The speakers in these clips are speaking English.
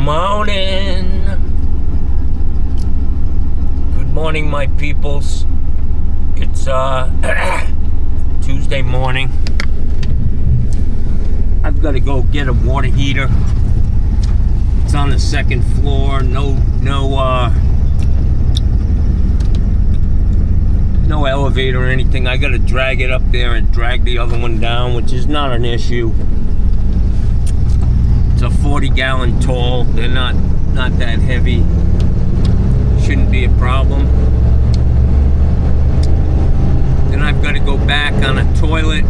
morning. Good morning, my peoples. It's Tuesday morning. I've got to go get a water heater. It's on the second floor. No elevator or anything. I got to drag it up there and drag the other one down, which is not an issue. It's a 40-gallon tall. They're not that heavy. Shouldn't be a problem. Then I've got to go back on a toilet,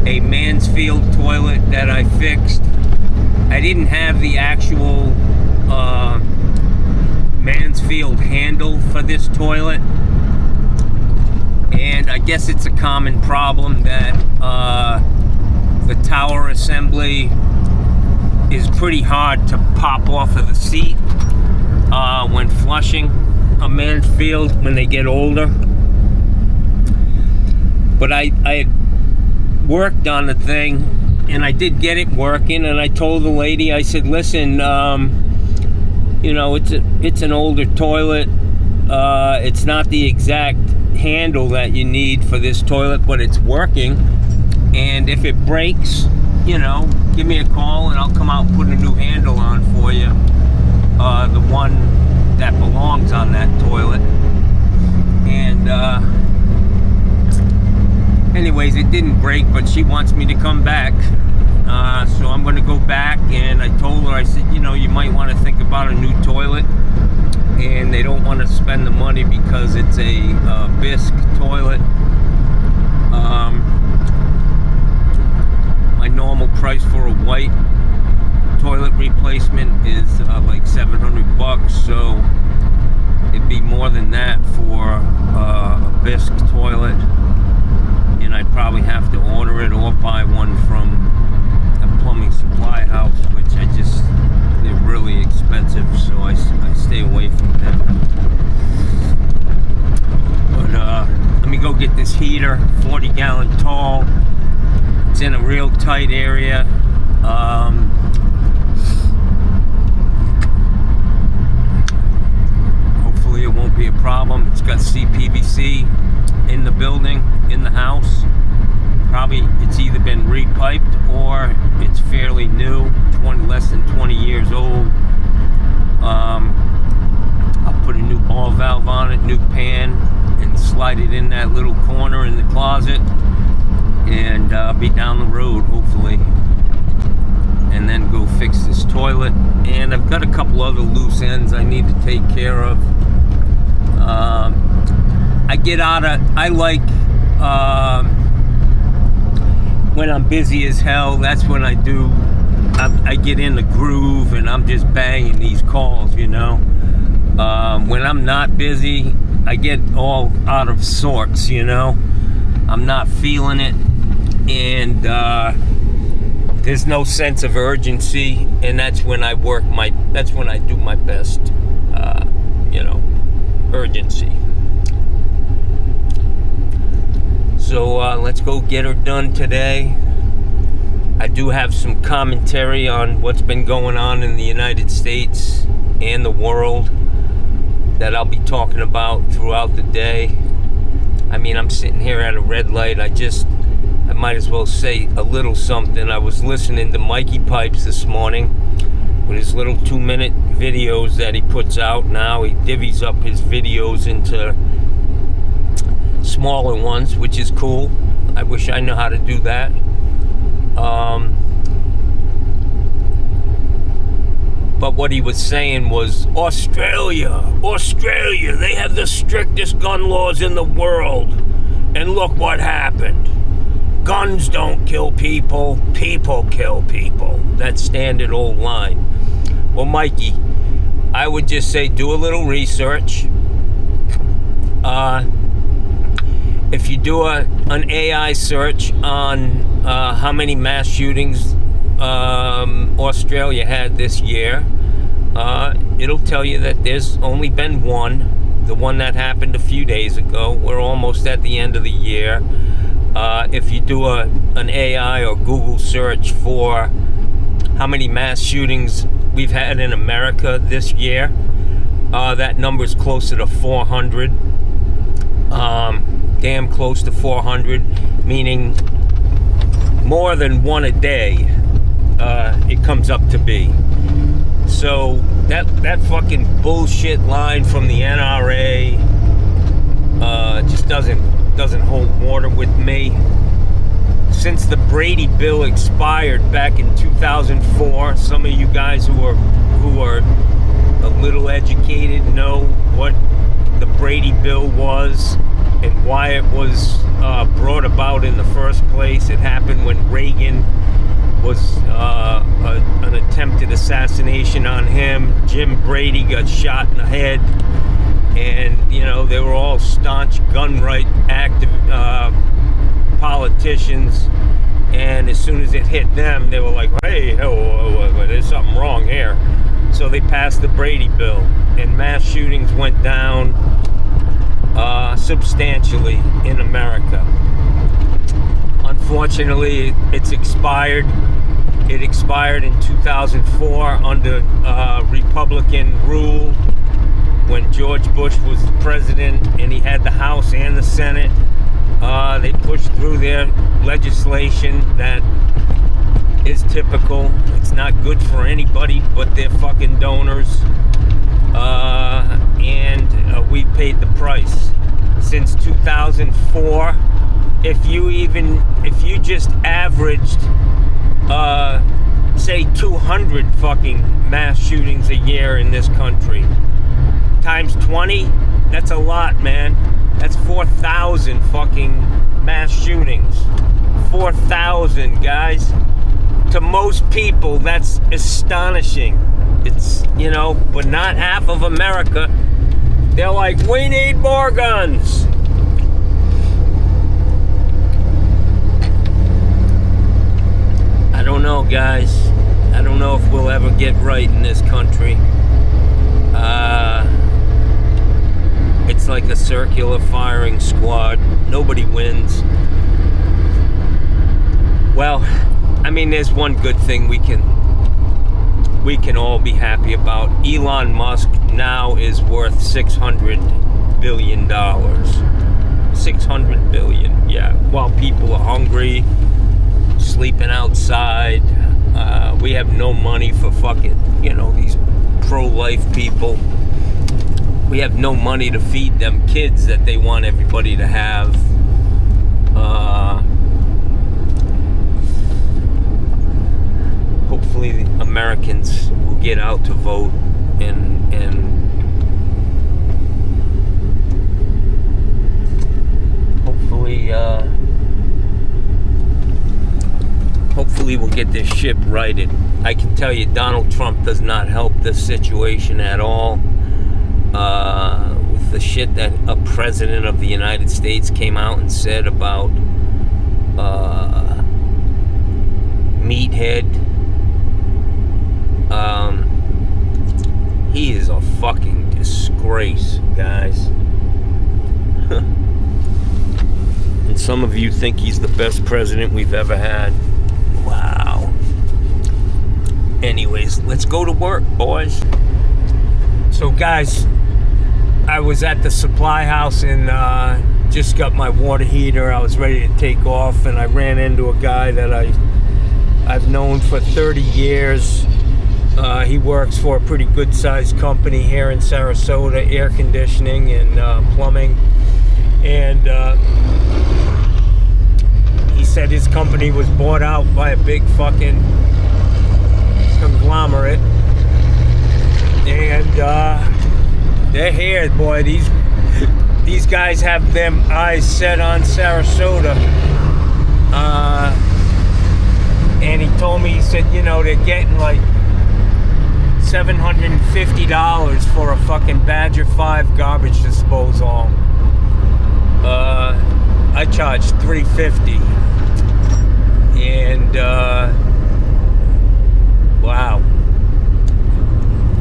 a Mansfield toilet that I fixed. I didn't have the actual Mansfield handle for this toilet, and I guess it's a common problem that the tower assembly is pretty hard to pop off of the seat when flushing a Mansfield when they get older. But I had worked on the thing, and I did get it working, and I told the lady, I said, listen, you know, it's an older toilet. It's not the exact handle that you need for this toilet, but it's working. And if it breaks, you know, give me a call and I'll come out and put a new handle on for you. The one that belongs on that toilet. And anyways, it didn't break, but she wants me to come back. So I'm going to go back, and I told her, I said, you know, you might want to think about a new toilet. And they don't want to spend the money because it's a bisque toilet. My normal price for a white toilet replacement is like $700, so it'd be more than that for a bisque toilet, and I'd probably have to order it or buy one from a plumbing supply house, which they're really expensive, so I stay away from them. But let me go get this heater, 40-gallon tall. It's in a real tight area. Hopefully it won't be a problem. It's got CPVC in the building, in the house. Probably it's either been repiped or it's fairly new, less than 20 years old. I'll put a new ball valve on it, new pan, and slide it in that little corner in the closet, and be down the road hopefully, and then go fix this toilet. And I've got a couple other loose ends I need to take care of. I like when I'm busy as hell, that's when I get in the groove and I'm just banging these calls, you know. When I'm not busy, I get all out of sorts, you know. I'm not feeling it, and there's no sense of urgency, and that's when I do my best, you know, urgency. So let's go get her done today. I do have some commentary on what's been going on in the United States and the world that I'll be talking about throughout the day. I mean, I'm sitting here at a red light. I might as well say a little something. I was listening to Mikey Pipes this morning with his little 2-minute videos that he puts out now. He divvies up his videos into smaller ones, which is cool. I wish I knew how to do that. But what he was saying was, Australia, they have the strictest gun laws in the world. And look what happened. Guns don't kill people, people kill people. That standard old line. Well, Mikey, I would just say do a little research. If you do an AI search on how many mass shootings Australia had this year, it'll tell you that there's only been one, the one that happened a few days ago. We're almost at the end of the year. If you do an AI or Google search for how many mass shootings we've had in America this year. That number's closer to 400. Damn close to 400, meaning more than one a day. It comes up to be. So that fucking bullshit line from the NRA just doesn't hold water with me. Since the Brady bill expired back in 2004, some of you guys who are a little educated know what the Brady bill was and why it was brought about in the first place. It happened when Reagan was an attempted assassination on him. Jim Brady got shot in the head, and they were all staunch gun right active politicians. And as soon as it hit them, they were like, "Hey, there's something wrong here." So they passed the Brady bill, and mass shootings went down substantially in America. Unfortunately, it's expired. It expired in 2004 under Republican rule when George Bush was the president and he had the House and the Senate. They pushed through their legislation that is typical. It's not good for anybody but their fucking donors. And we paid the price. Since 2004, if you just averaged, say 200 fucking mass shootings a year in this country, times 20, that's a lot, man. That's 4,000 fucking mass shootings. 4,000, guys. To most people, that's astonishing. It's, but not half of America. They're like, we need more guns. I don't know, guys. I don't know if we'll ever get right in this country. It's like a circular firing squad. Nobody wins. Well, I mean, there's one good thing we can all be happy about. Elon Musk now is worth $600 billion. $600 billion, yeah. While people are hungry, sleeping outside, we have no money for fucking, these pro-life people. We have no money to feed them kids that they want everybody to have. Hopefully Americans will get out to vote and hopefully we'll get this ship righted. I can tell you Donald Trump does not help this situation at all. With the shit that a president of the United States came out and said about Meathead. He is a fucking disgrace, guys. And some of you think he's the best president we've ever had. Wow. Anyways, let's go to work, boys. So, guys, I was at the supply house and just got my water heater. I was ready to take off, and I ran into a guy that I've known for 30 years. He works for a pretty good-sized company here in Sarasota, air conditioning and plumbing. And he said his company was bought out by a big fucking conglomerate. And they're here, boy. These guys have them eyes set on Sarasota. And he told me, he said, they're getting like $750 for a fucking Badger 5 garbage disposal. I charged $350. And wow.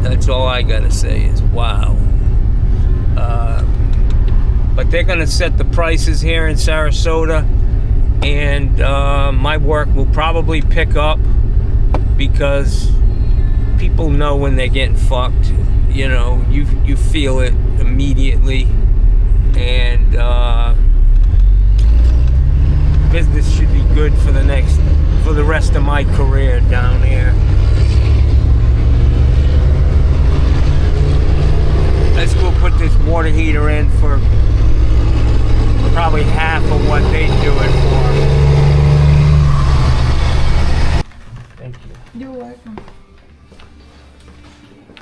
That's all I gotta say is wow. But they're gonna set the prices here in Sarasota, and my work will probably pick up because people know when they're getting fucked. You know, you feel it immediately, and business should be good for the rest of my career down here. Let's go put this water heater in for probably half of what they do it for. Thank you. You're welcome.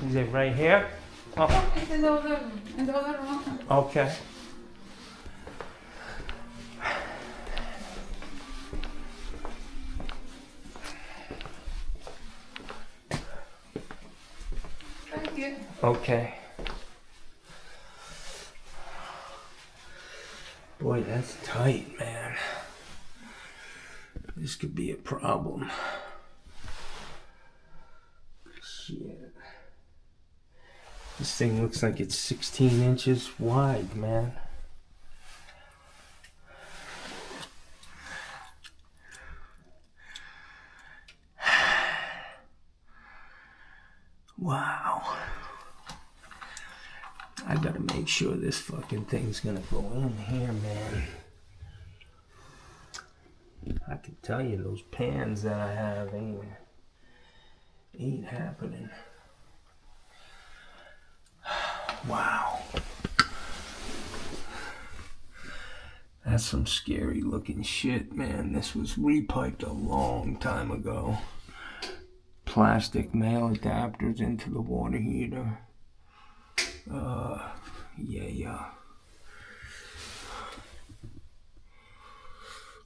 Is it right here? Oh. It's in the other room. Okay. Thank you. Okay. Boy, that's tight, man. This could be a problem. Shit. This thing looks like it's 16 inches wide, man. Wow. I gotta make sure this fucking thing's gonna go in here, man. I can tell you those pans that I have ain't happening. Wow. That's some scary looking shit, man. This was repiped a long time ago. Plastic male adapters into the water heater. Yeah.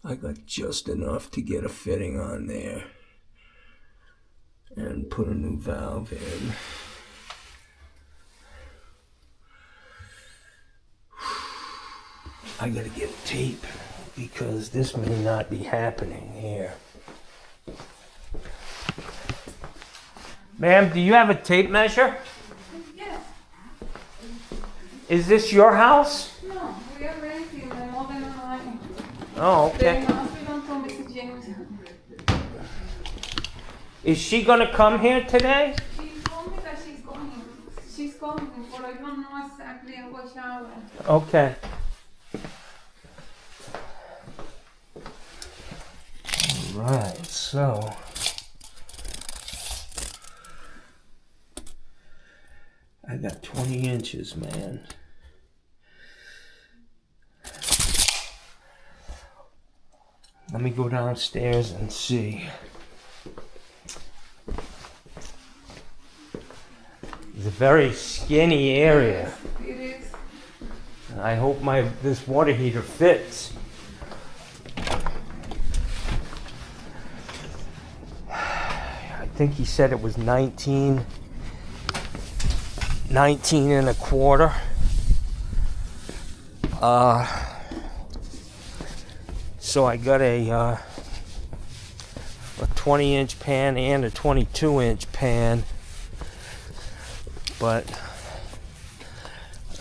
I got just enough to get a fitting on there and put a new valve in. I gotta get tape because this may not be happening here. Ma'am, do you have a tape measure? Yes. Is this your house? No, we are renting. My mother and I. Oh, okay. The hospital to Mrs. James. Is she gonna come here today? She told me that she's coming. She's coming, but I don't know exactly at what hour. Okay. Alright, so I got 20 inches, man. Let me go downstairs and see. It's a very skinny area. It is. I hope this water heater fits. I think he said it was 19 and a quarter. So I got a 20-inch pan and a 22-inch pan, but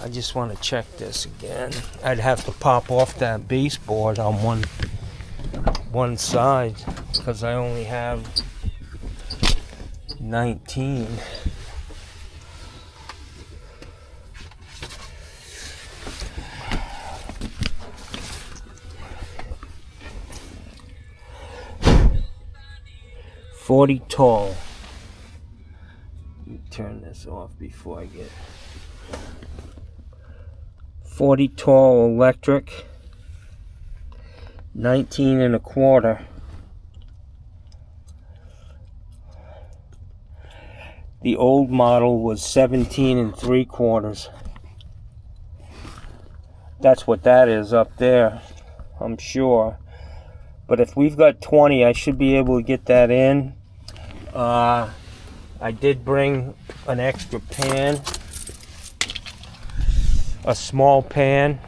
I just want to check this again. I'd have to pop off that baseboard on one side because I only have 19. $40 tall. Let me turn this off before I get 40 tall electric, 19 and a quarter. The old model was 17 and 3/4. That's what that is up there, I'm sure. But if we've got 20, I should be able to get that in. I did bring an extra pan, a small pan,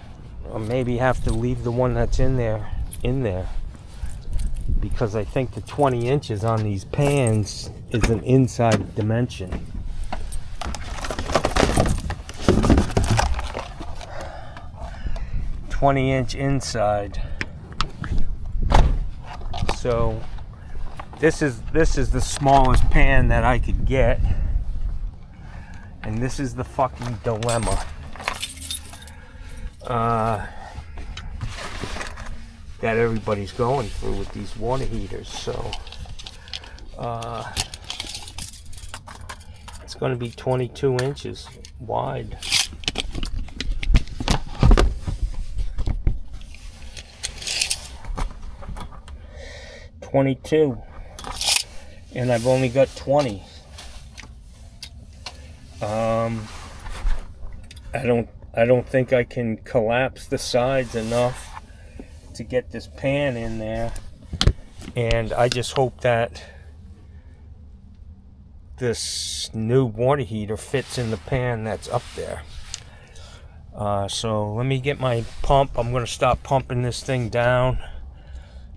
or maybe have to leave the one that's in there, because I think the 20 inches on these pans is an inside dimension. $20-inch inside. So This is the smallest pan that I could get. And this is the fucking dilemma. That everybody's going through with these water heaters. So it's going to be 22 inches wide. $22, and I've only got 20. I don't think I can collapse the sides enough to get this pan in there, and I just hope that this new water heater fits in the pan that's up there. So let me get my pump. I'm going to stop pumping this thing down,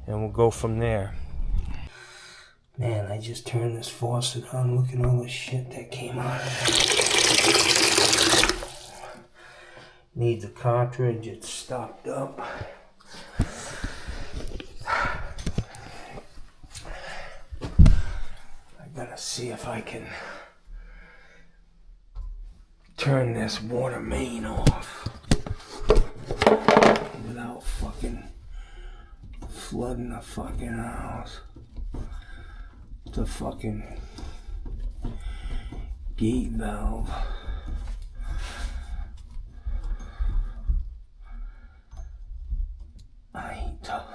and we'll go from there. Man, I just turned this faucet on. Look at all the shit that came out of it. Needs a cartridge. It's stopped up. I gotta see if I can turn this water main off without fucking flooding the fucking house. The fucking gate valve.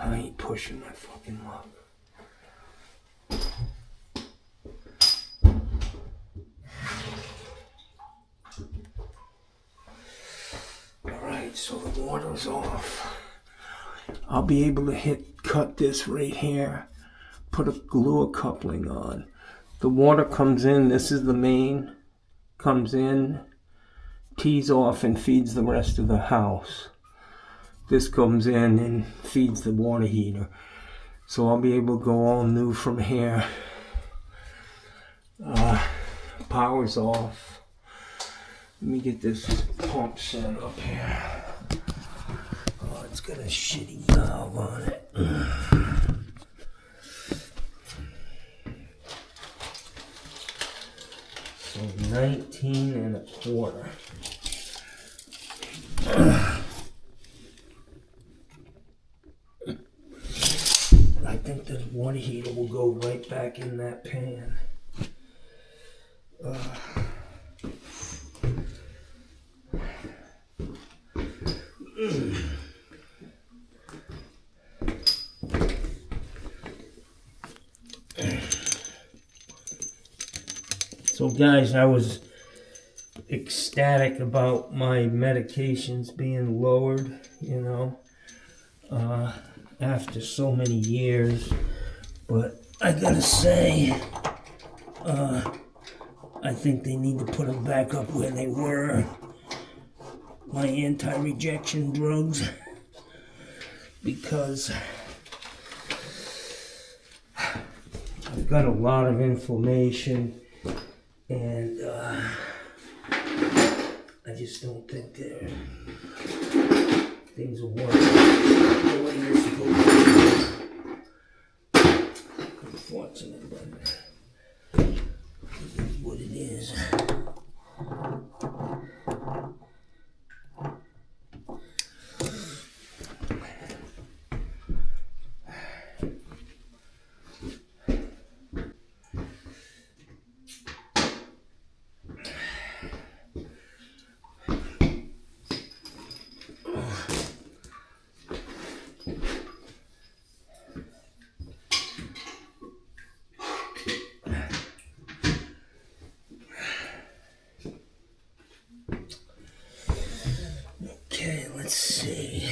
I ain't pushing my fucking luck. Alright, so the water's off. I'll be able to cut this right here. Put a glue coupling on. The water comes in, this is the main, comes in, tees off and feeds the rest of the house. This comes in and feeds the water heater. So I'll be able to go all new from here. Power's off. Let me get this pump set up here. Oh, it's got a shitty valve on it. So 19 1/4. I think the water heater will go right back in that pan. So guys, I was ecstatic about my medications being lowered, you know, after so many years, but I gotta say, I think they need to put them back up where they were, my anti-rejection drugs, because I've got a lot of inflammation, and I just don't think things will work the way they're supposed to. Unfortunate, but it is what it is. Okay, let's see.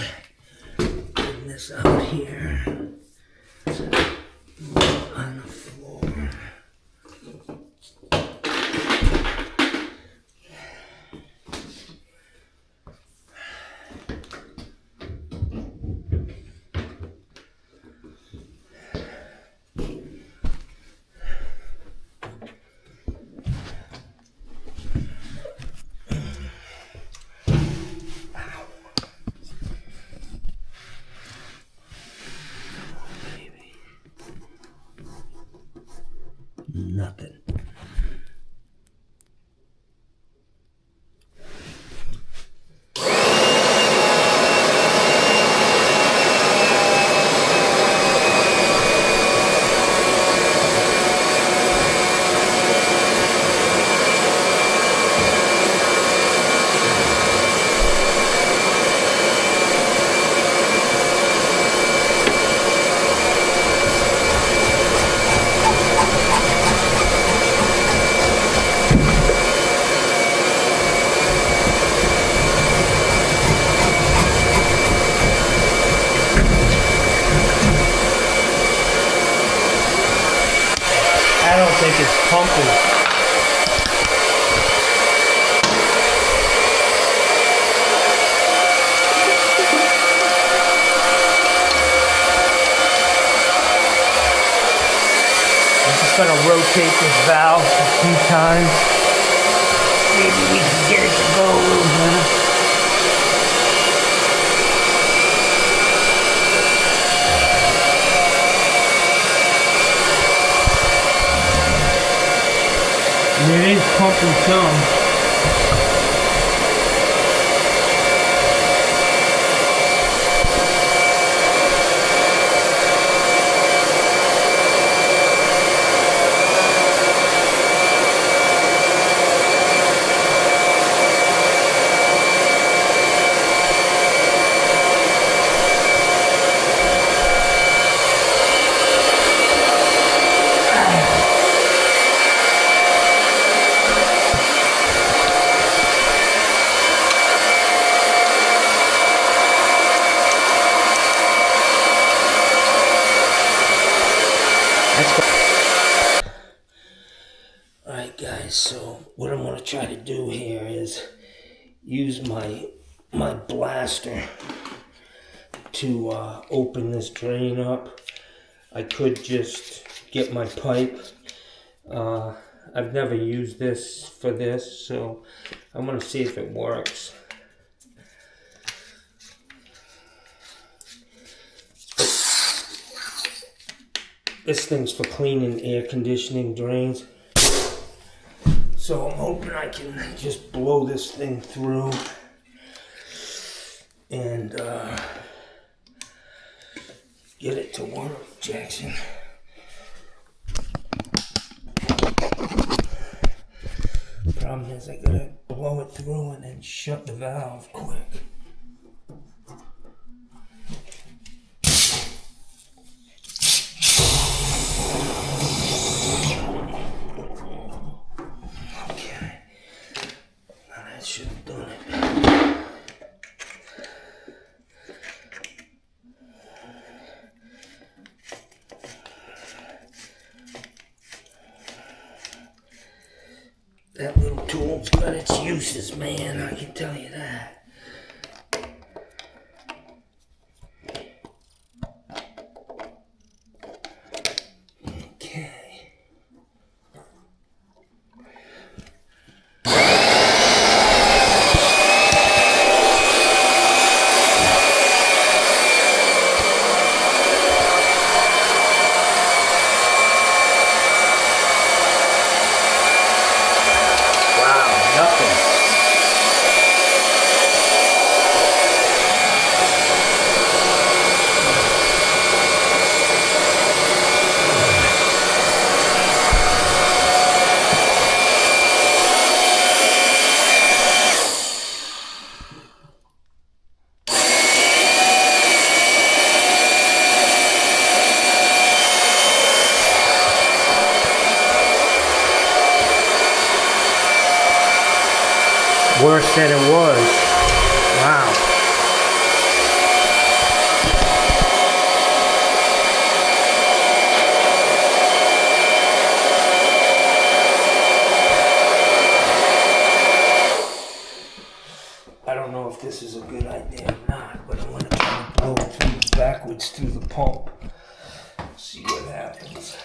Bring this out here on the floor. nothing. I don't think it's pumping. I'm just gonna rotate this valve a few times. Maybe we can get it to go a little better. It is pumping some. Alright guys, so what I'm going to try to do here is use my blaster to open this drain up. I could just get my pipe. I've never used this for this, so I'm going to see if it works. This thing's for cleaning air conditioning drains. So I'm hoping I can just blow this thing through and get it to work, Jackson. Problem is I gotta blow it through and then shut the valve quick. Should have done it. That little tool's got its uses, man, I can tell you that. Okay. Worse than it was. Wow. I don't know if this is a good idea or not, but I'm going to try to blow it backwards through the pump. See what happens.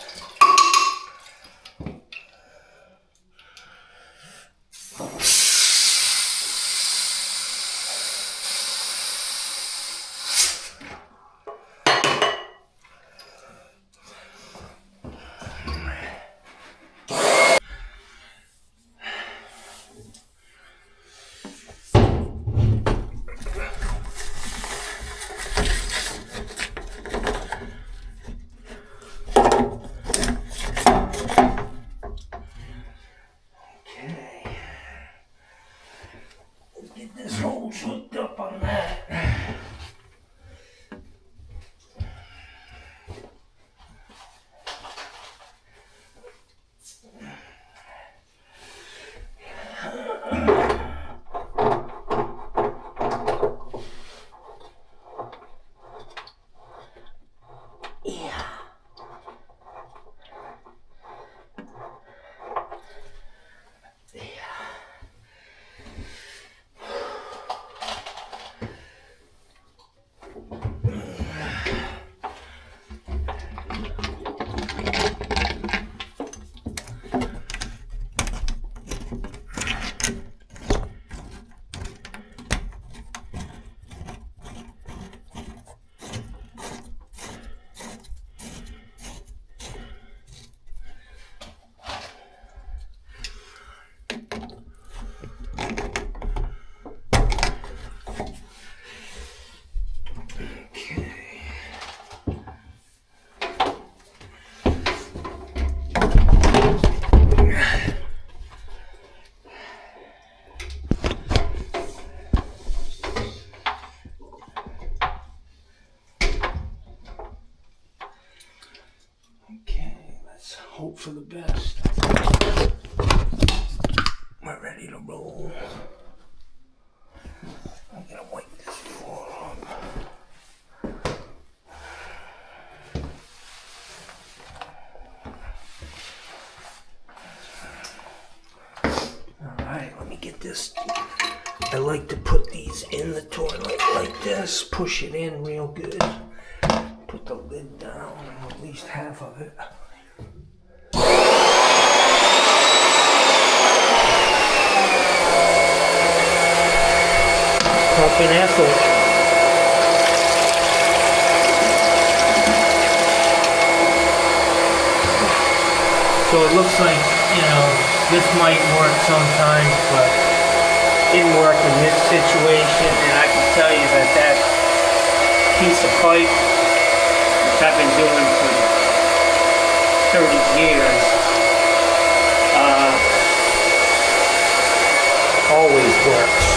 for the best. We're ready to roll. I'm gonna wipe this floor up. Alright, let me get this. I like to put these in the toilet like this, push it in real good, put the lid down, at least half of it. Pumping effort. So it looks like, this might work sometimes, but didn't work in this situation, and I can tell you that piece of pipe, which I've been doing for 30 years, always works.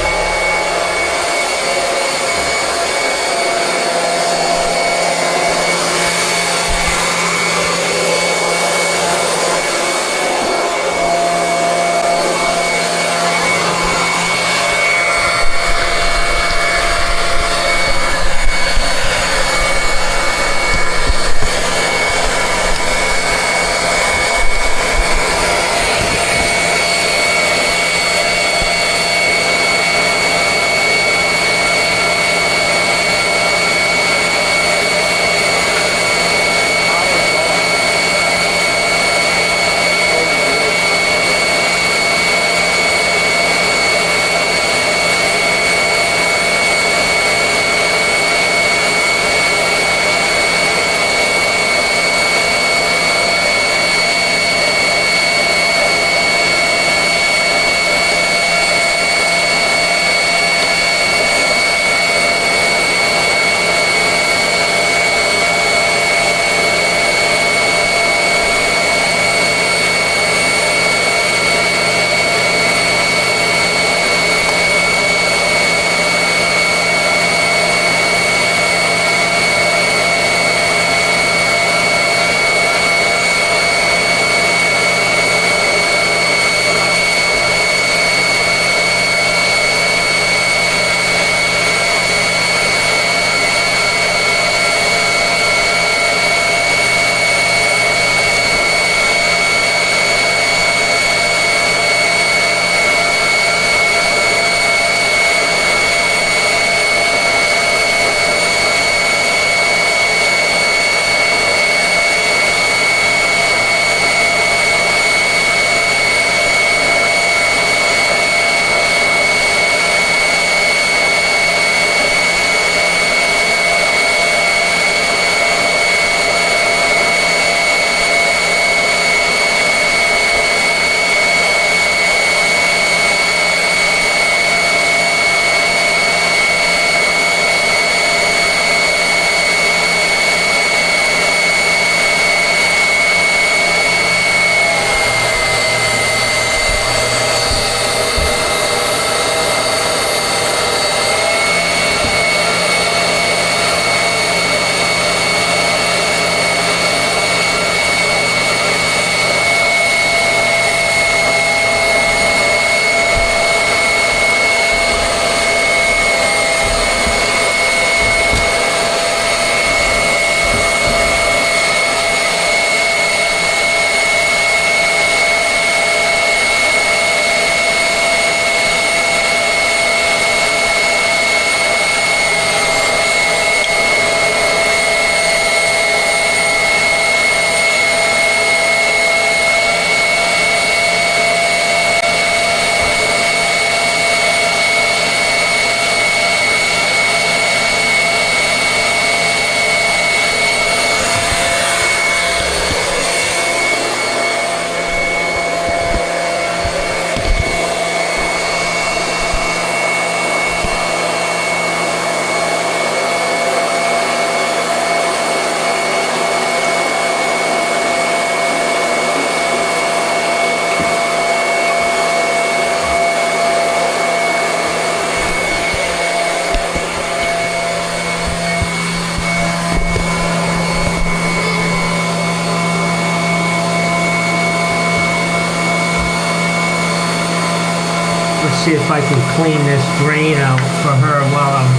see if I can clean this drain out for her while I'm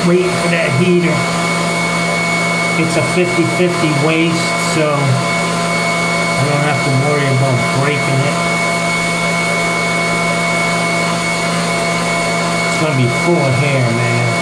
waiting for that heater. It's a 50-50 waste, so I don't have to worry about breaking it. It's gonna be full of hair, man.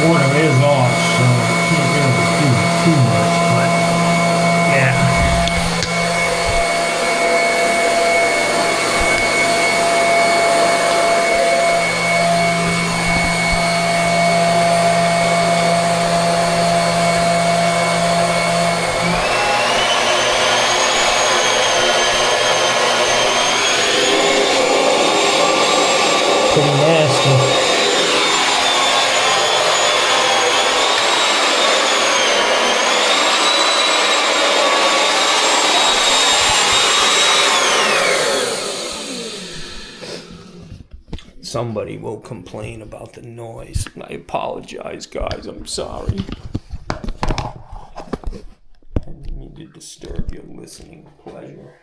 Water is off, so can't really do too much, but yeah. Pretty nasty. Somebody will complain about the noise. I apologize, guys. I'm sorry. I didn't mean to disturb your listening pleasure.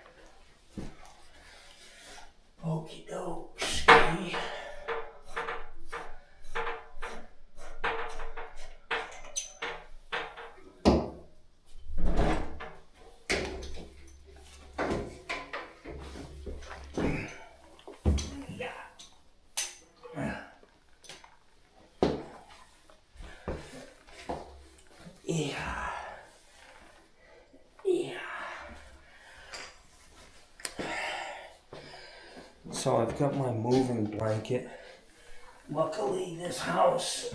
Okie dokes. So I've got my moving blanket. Luckily this house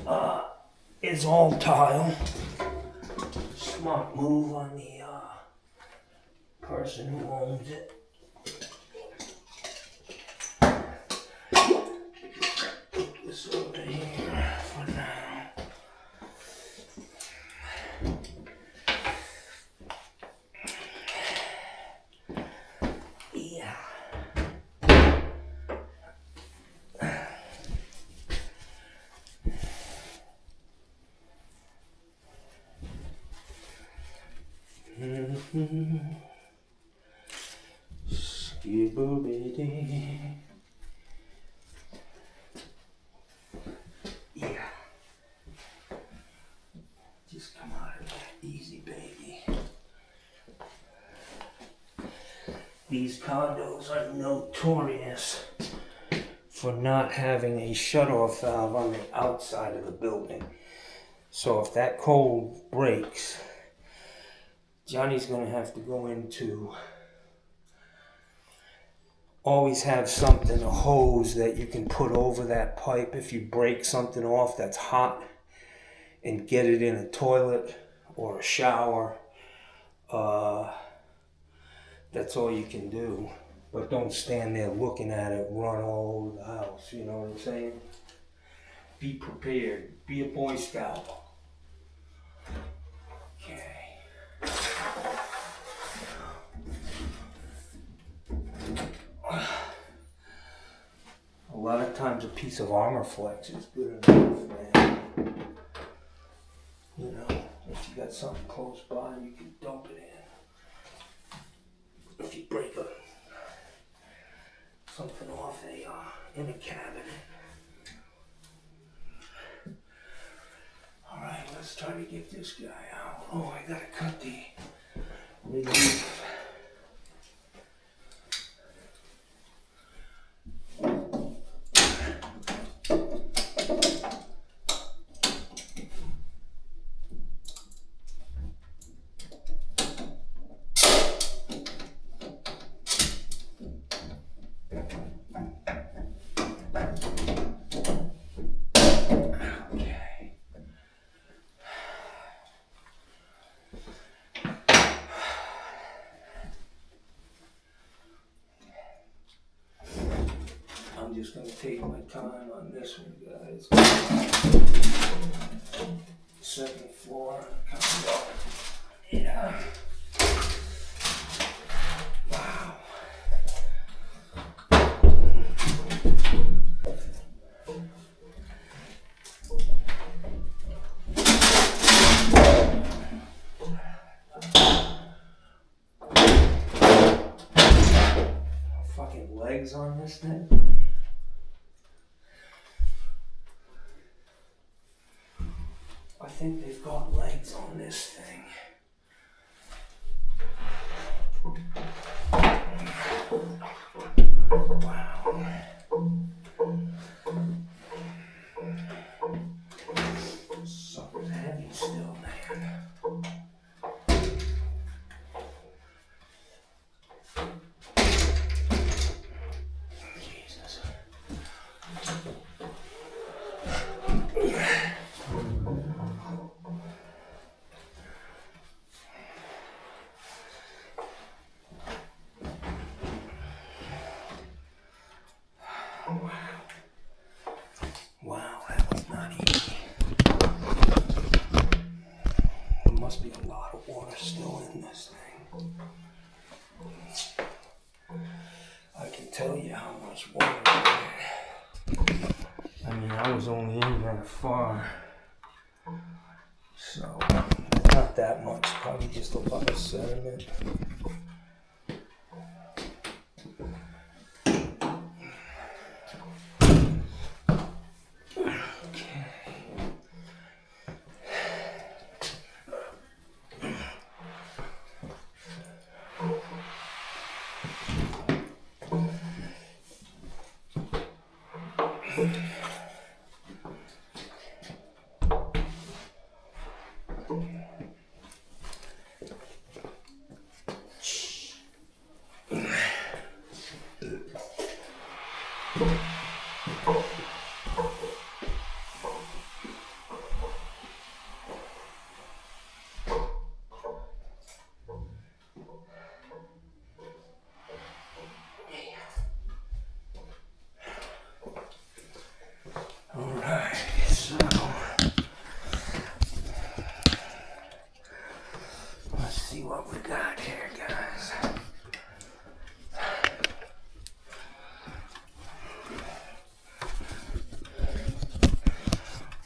is all tile. Smart move on the person who owns it. Put this over here for now. Skibboobity. Yeah. Just come out of that easy, baby. These condos are notorious for not having a shut-off valve on the outside of the building. So if that cold breaks, Johnny's gonna have to go into, always have something, a hose that you can put over that pipe if you break something off that's hot, and get it in a toilet or a shower. That's all you can do. But don't stand there looking at it run all over the house, you know what I'm saying? Be prepared, be a Boy Scout. Okay. A lot of times a piece of Armor Flex is good enough, man. You know, if you got something close by, you can dump it in. If you break something off in a cabinet. All right, let's try to get this guy out. Oh, I gotta cut the relief. just going to take my time on this one, guys. Second floor. Yeah. Wow. Fucking legs on this thing. I think they've got legs on this thing. Wow. Something's heavy still, man. Jesus. Wow, that was not easy. There must be a lot of water still in this thing. I can tell you how much water is in there. I mean, I was only in that far. So, not that much, probably just a lot of sediment. What we got here, guys.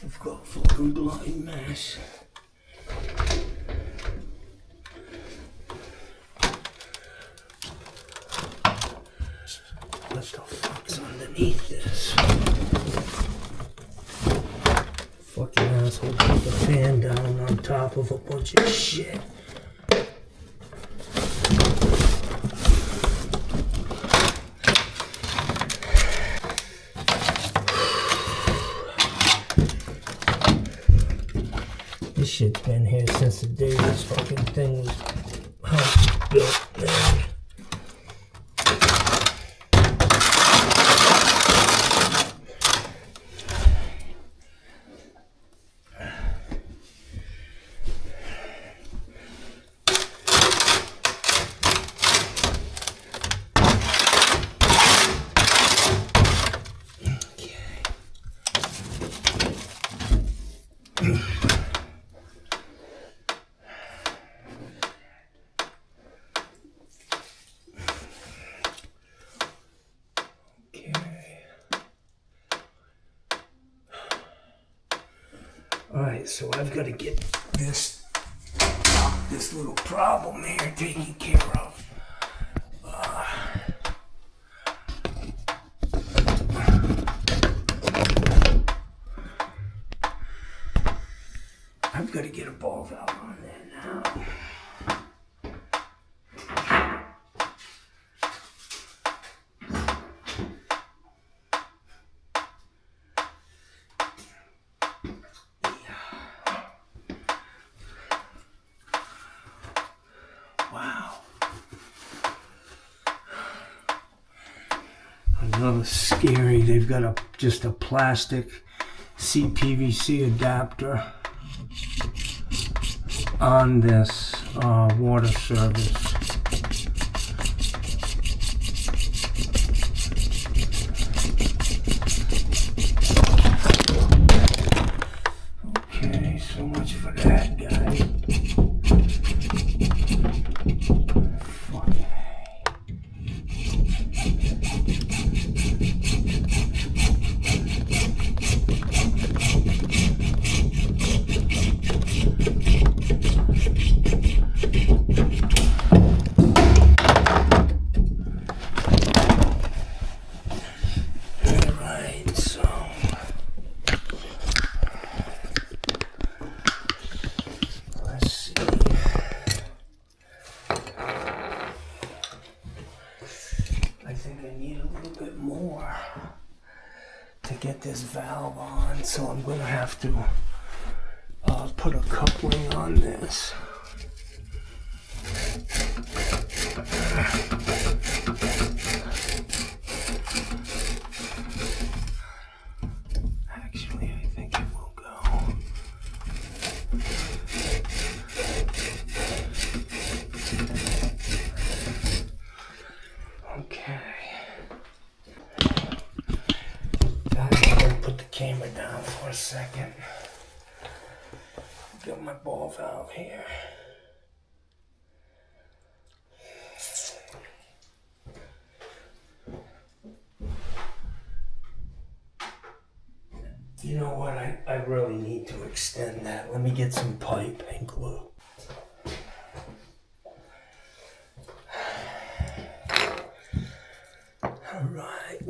We've got fucking bloody mess. What the fuck's underneath this? Fucking asshole put the fan down on top of a bunch of shit. This shit's been here since the day this fucking thing was built, man. Alright, so I've got to get this little problem here taken care of. I've got to get a ball valve on there now. Wow. Another scary, they've got just a plastic CPVC adapter on this water service. need a little bit more to get this valve on, so I'm going to have to put a coupling on this. Actually, I think it will go. Okay. I'm going to put the camera down for a second. Got my ball valve here. You know what? I really need to extend that. Let me get some pipe and glue. All right.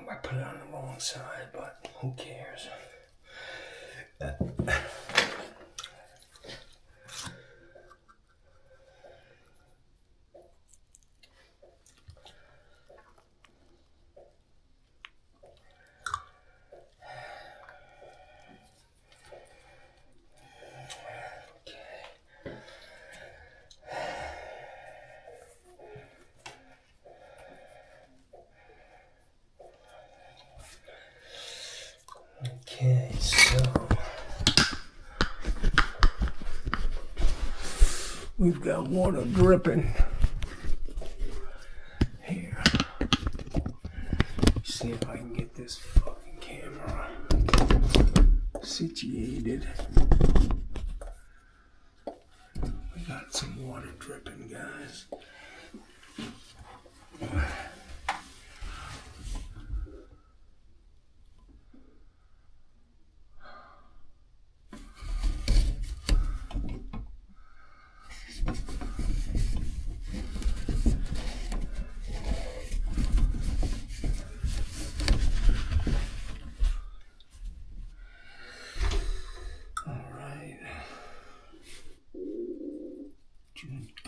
I put it on the wrong side, but who cares? Okay, so we've got water dripping here. See if I can get this fucking camera situated. We got some water dripping, guys.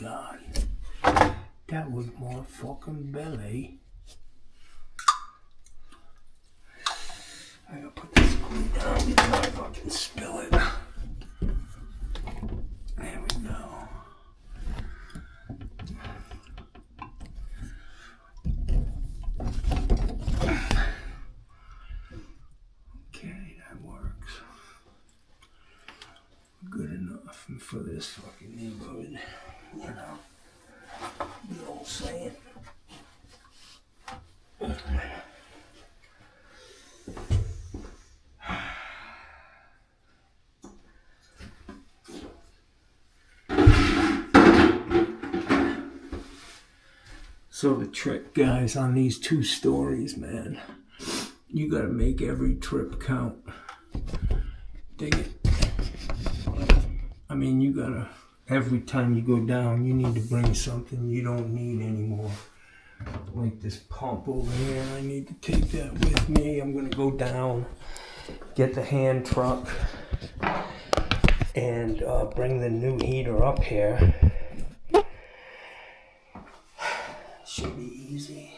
God, that was more fucking belly. I gotta put this glue down before I fucking spill it. There we go. Okay, that works. Good enough for this fucking neighborhood. You know, the old saying. So the trick, guys, on these 2 stories, man, you gotta make every trip count. Dig it. I mean, you gotta, every time you go down, you need to bring something you don't need anymore. Like this pump over here, I need to take that with me. I'm gonna go down, get the hand truck, and bring the new heater up here. Should be easy.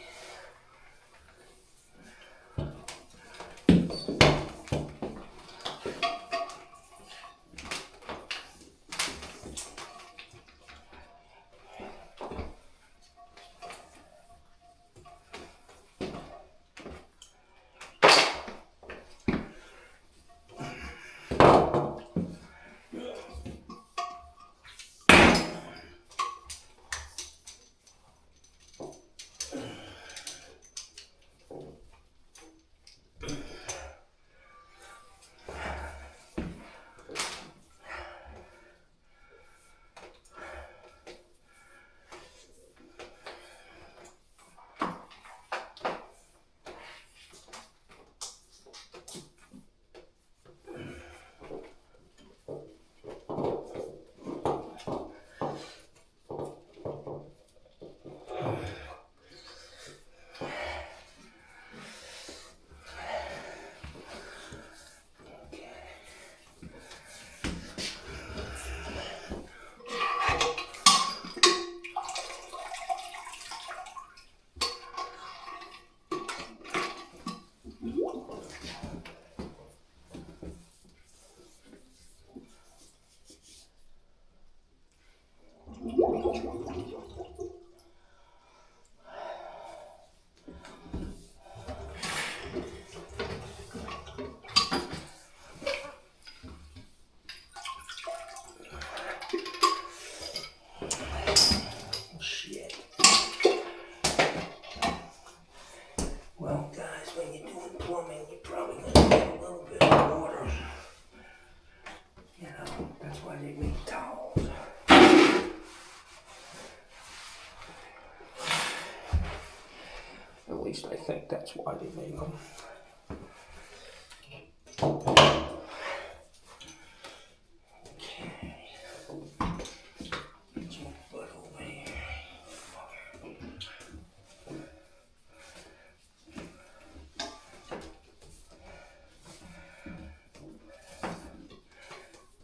at least I think that's why they make them.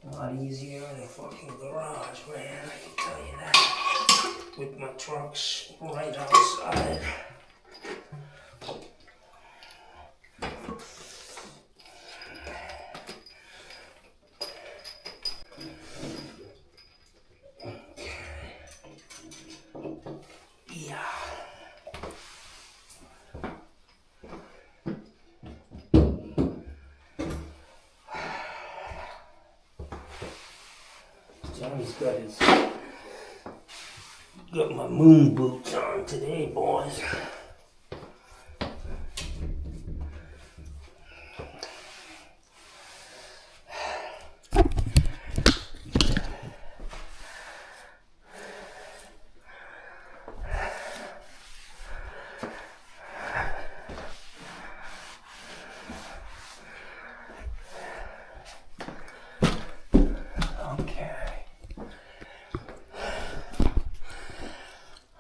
A lot easier in the fucking garage, man, I can tell you that. With my trucks right outside. Yeah. Johnny's got my moon boots on today, boys.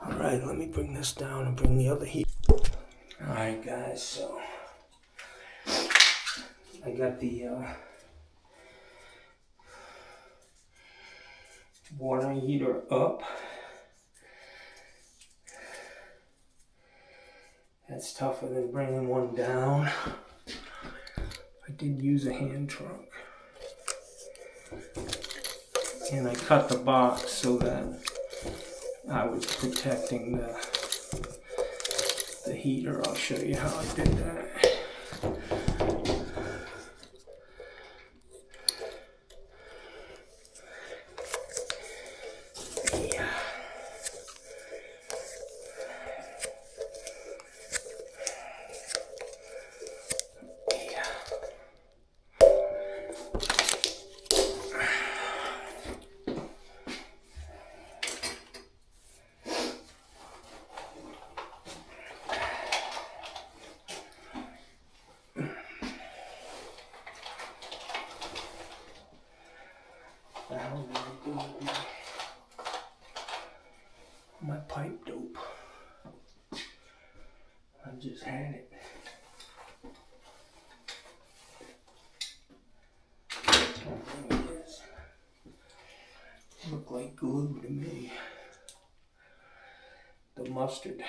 Alright, let me bring this down and bring the other heat. Alright guys, so I got the water heater up. That's tougher than bringing one down. I did use a hand truck. And I cut the box so that I was protecting the heater. I'll show you how I did that. Yeah. My pipe dope. I just had it. There it is. Look like glue to me. The mustard.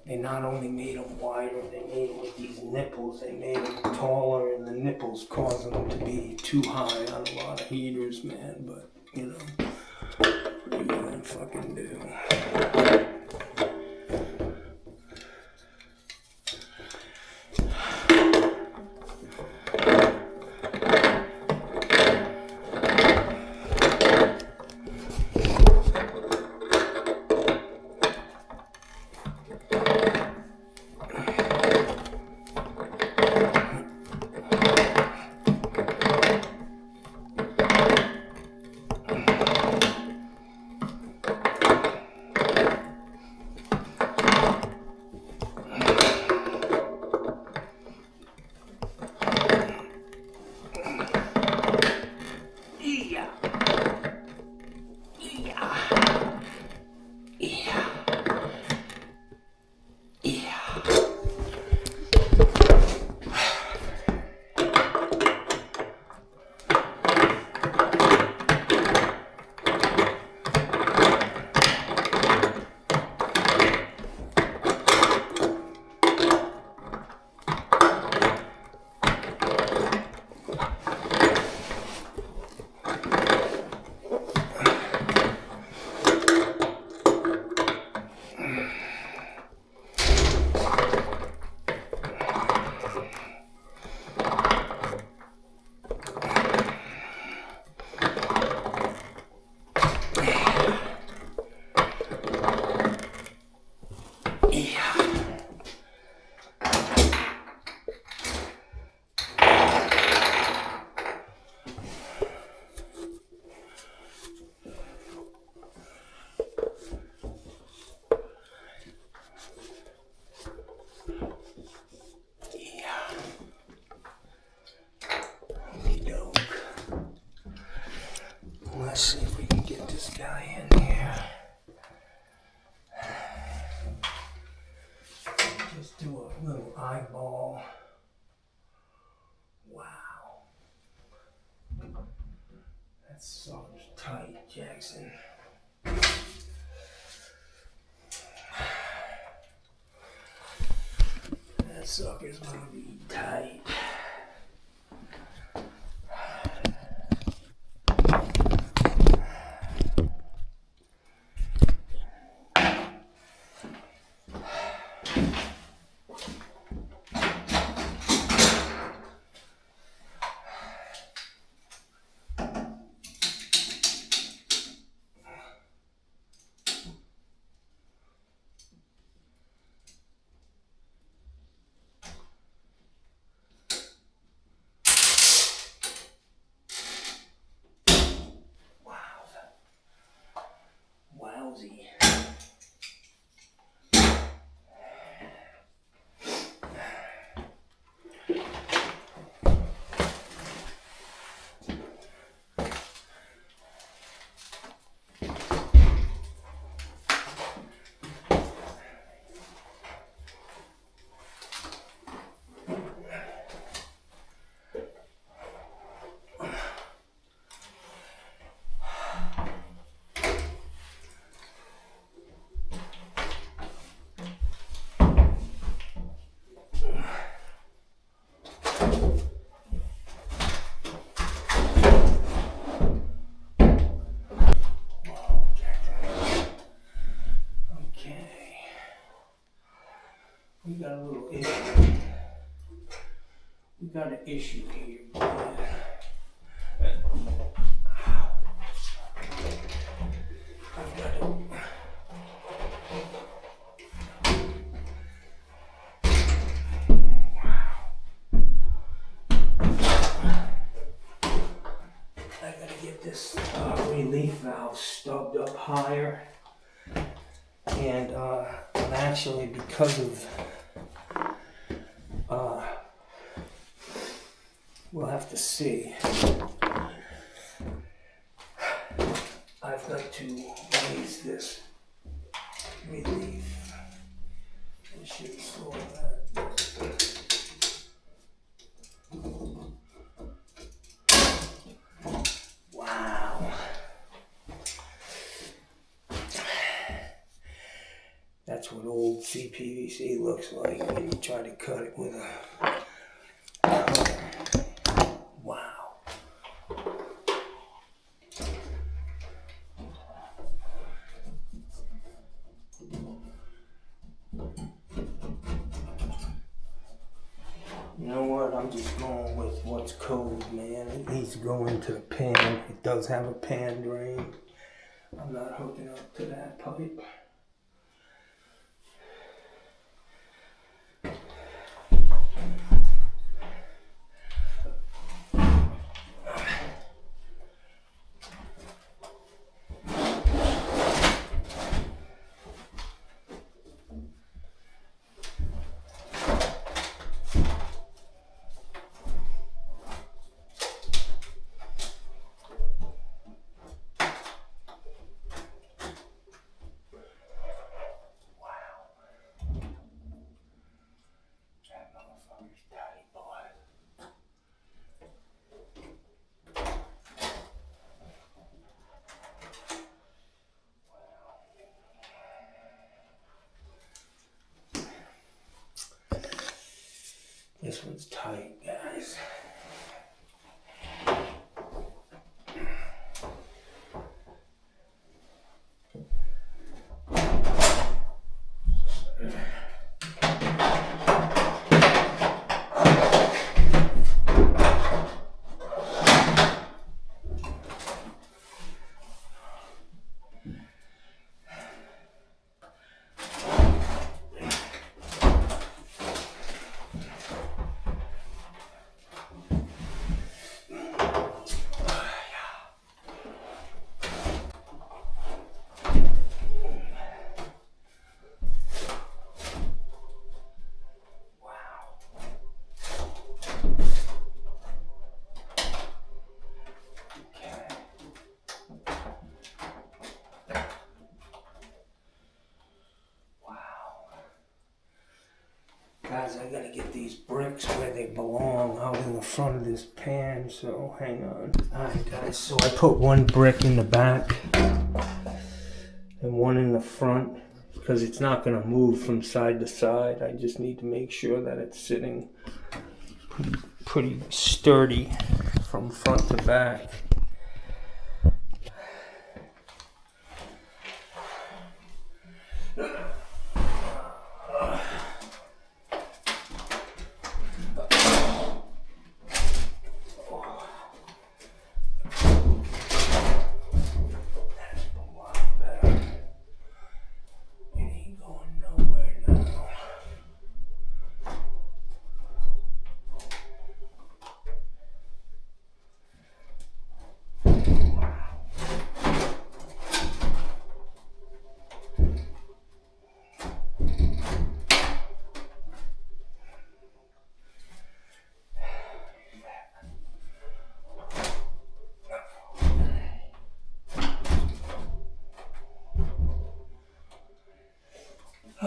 They not only made them wider, they made them with these nipples, they made them taller, and the nipples causing them to be too high on a lot of heaters, man, but, you know, what are you gonna fucking do? Let's see if we can get this guy in here. Just do a little eyeball. Wow. That sucker's tight, Jackson. That sucker's gonna be tight. Wowsy. We got a little issue. We got an issue here, boy. I've got to. I gotta get this relief valve stubbed up higher. And actually, because of we'll have to see. I've got to raise this relief. It should slow that. Wow. That's what old CPVC looks like when you try to cut it with a cutter. Wow. You know what? I'm just going with what's code, man. It needs to go into the pan. It does have a pan drain. I'm not hooking up to that pipe. This one's tight, guys. Guys, I gotta get these bricks where they belong, out in the front of this pan, so hang on. Alright guys, so I put one brick in the back and one in the front because it's not gonna move from side to side. I just need to make sure that it's sitting pretty sturdy from front to back.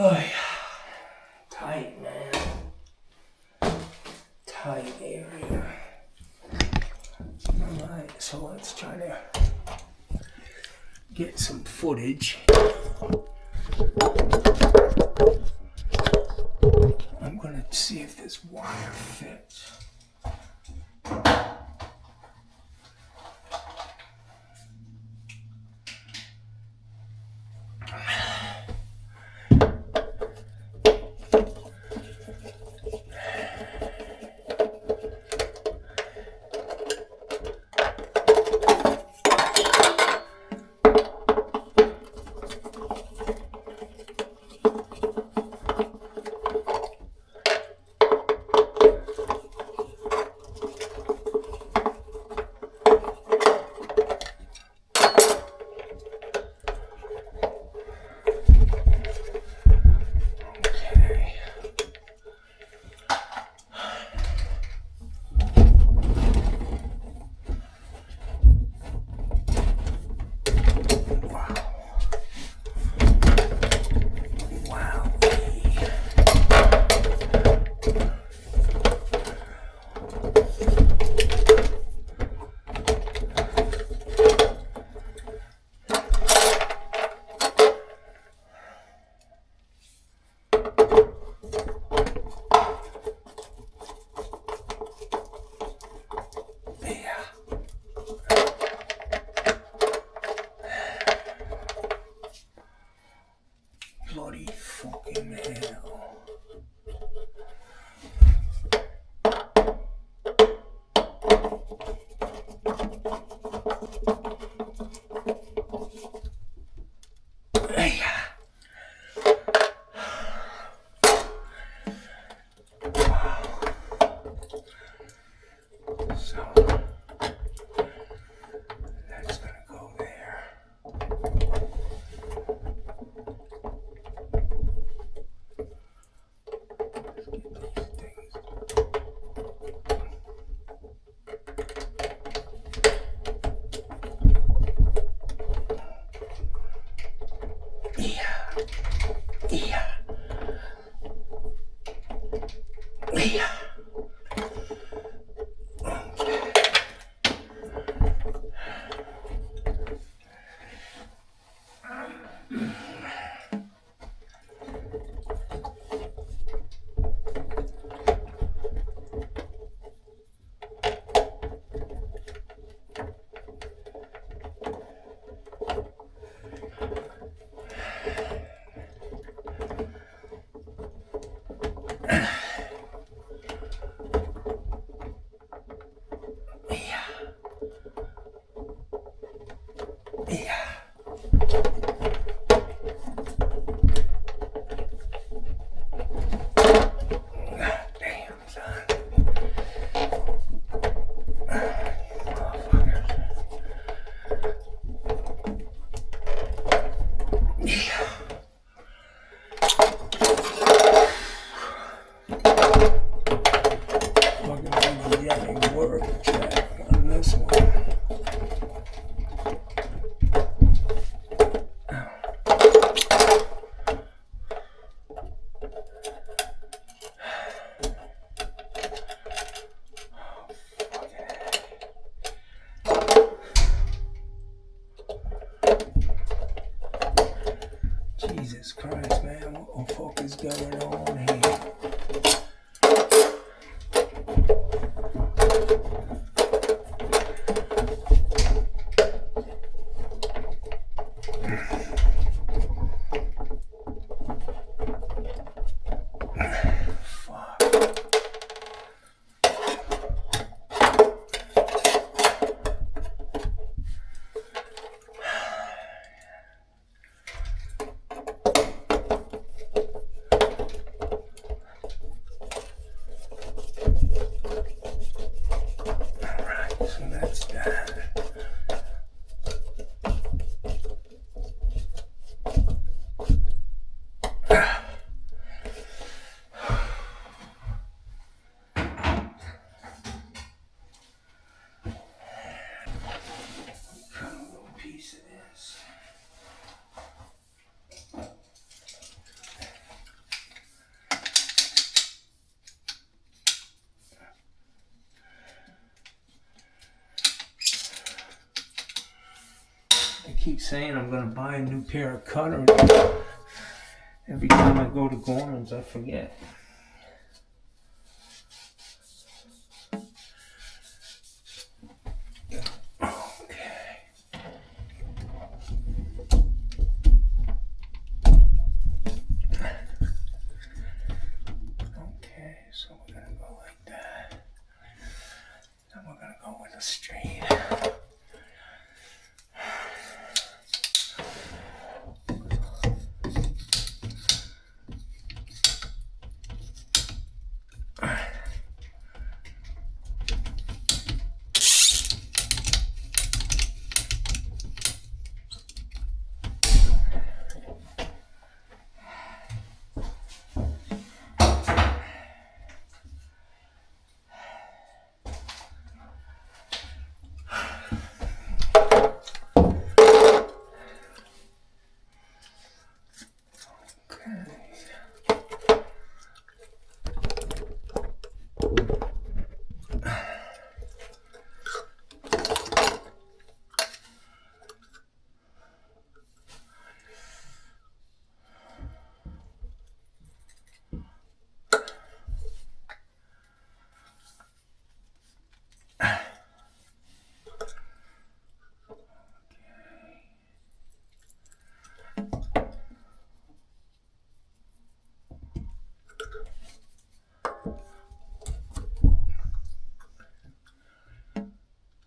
Oh, yeah. Tight, man. Tight area. Alright, so let's try to get some footage. I'm gonna see if this wire fits. Jesus Christ, man, what the fuck is going on here? I keep saying I'm going to buy a new pair of cutters. Every time I go to Gorman's, I forget. Okay, so we're going to go like that. Then we're going to go with a straight.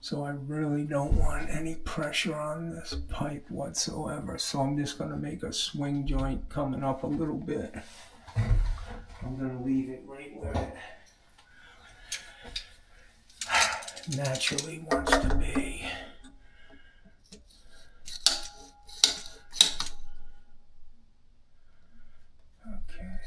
So I really don't want any pressure on this pipe whatsoever. So I'm just going to make a swing joint coming up a little bit. I'm going to leave it right where it naturally wants to be. Okay.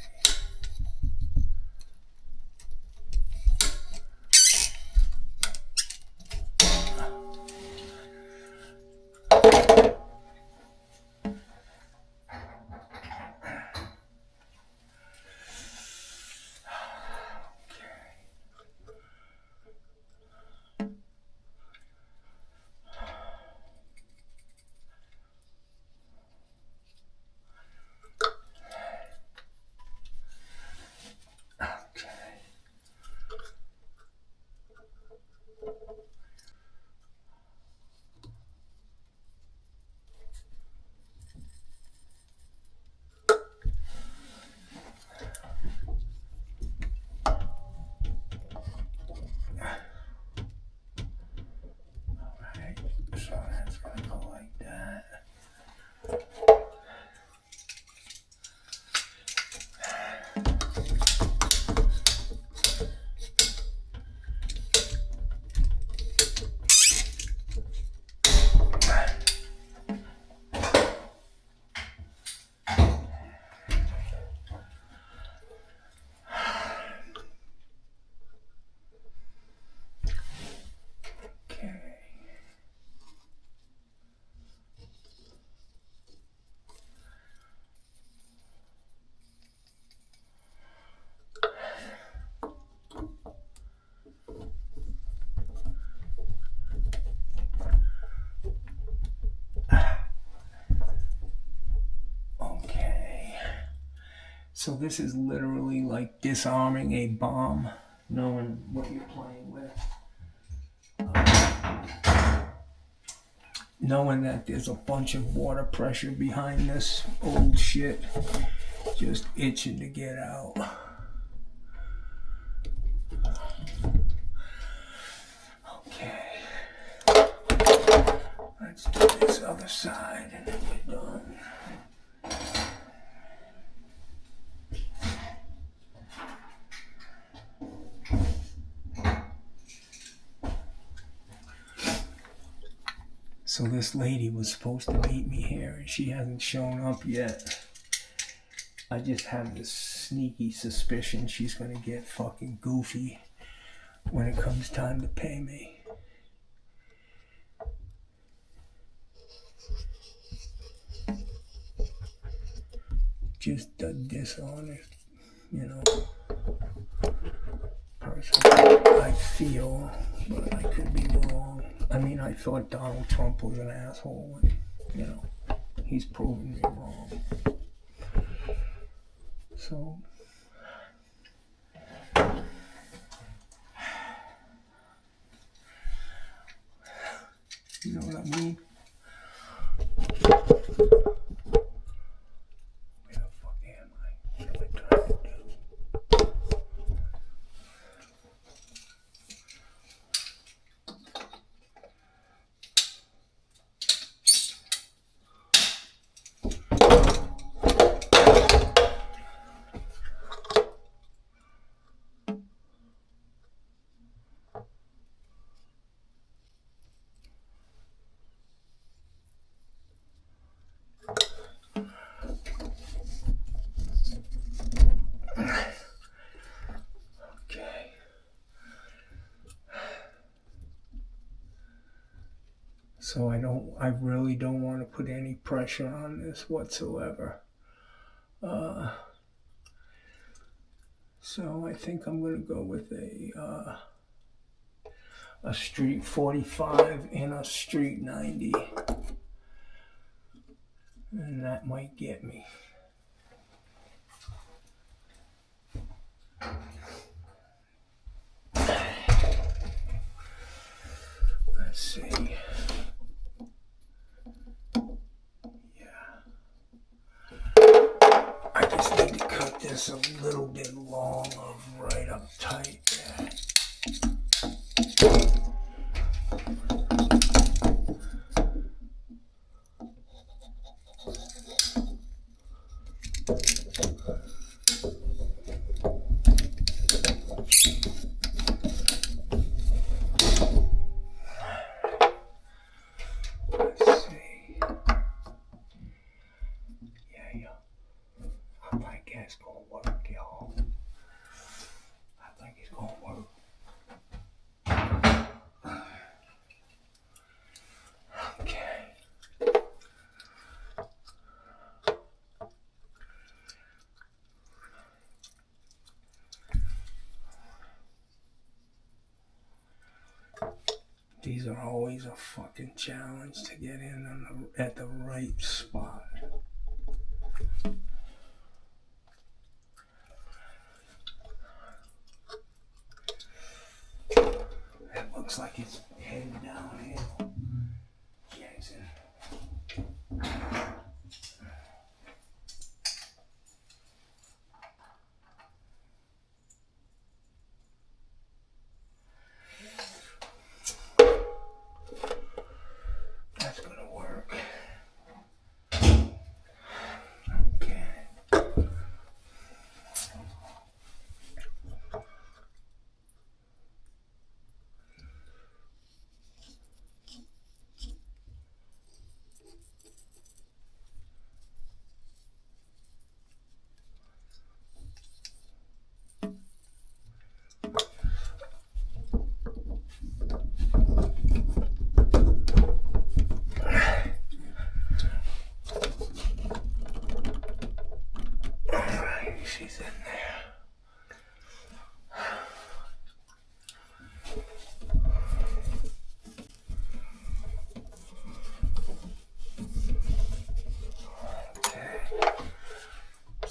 So this is literally like disarming a bomb, knowing what you're playing with. Knowing that there's a bunch of water pressure behind this old shit, just itching to get out. Okay, let's do this other side and then we're done. So this lady was supposed to meet me here and she hasn't shown up yet. I just have this sneaky suspicion she's gonna get fucking goofy when it comes time to pay me. Just a dishonest, you know, person. I feel, but I could be wrong. I mean, I thought Donald Trump was an asshole, and, you know, he's proven me wrong. So, you know what I mean? Where the fuck am I? What am I trying to do? So I really don't want to put any pressure on this whatsoever. So I think I'm going to go with a street 45 and a street 90. And that might get me. Let's see. I just need to cut this a little bit long of right up tight there. These are always a fucking challenge to get in on at the right spot. It looks like it's heading downhill. Jackson.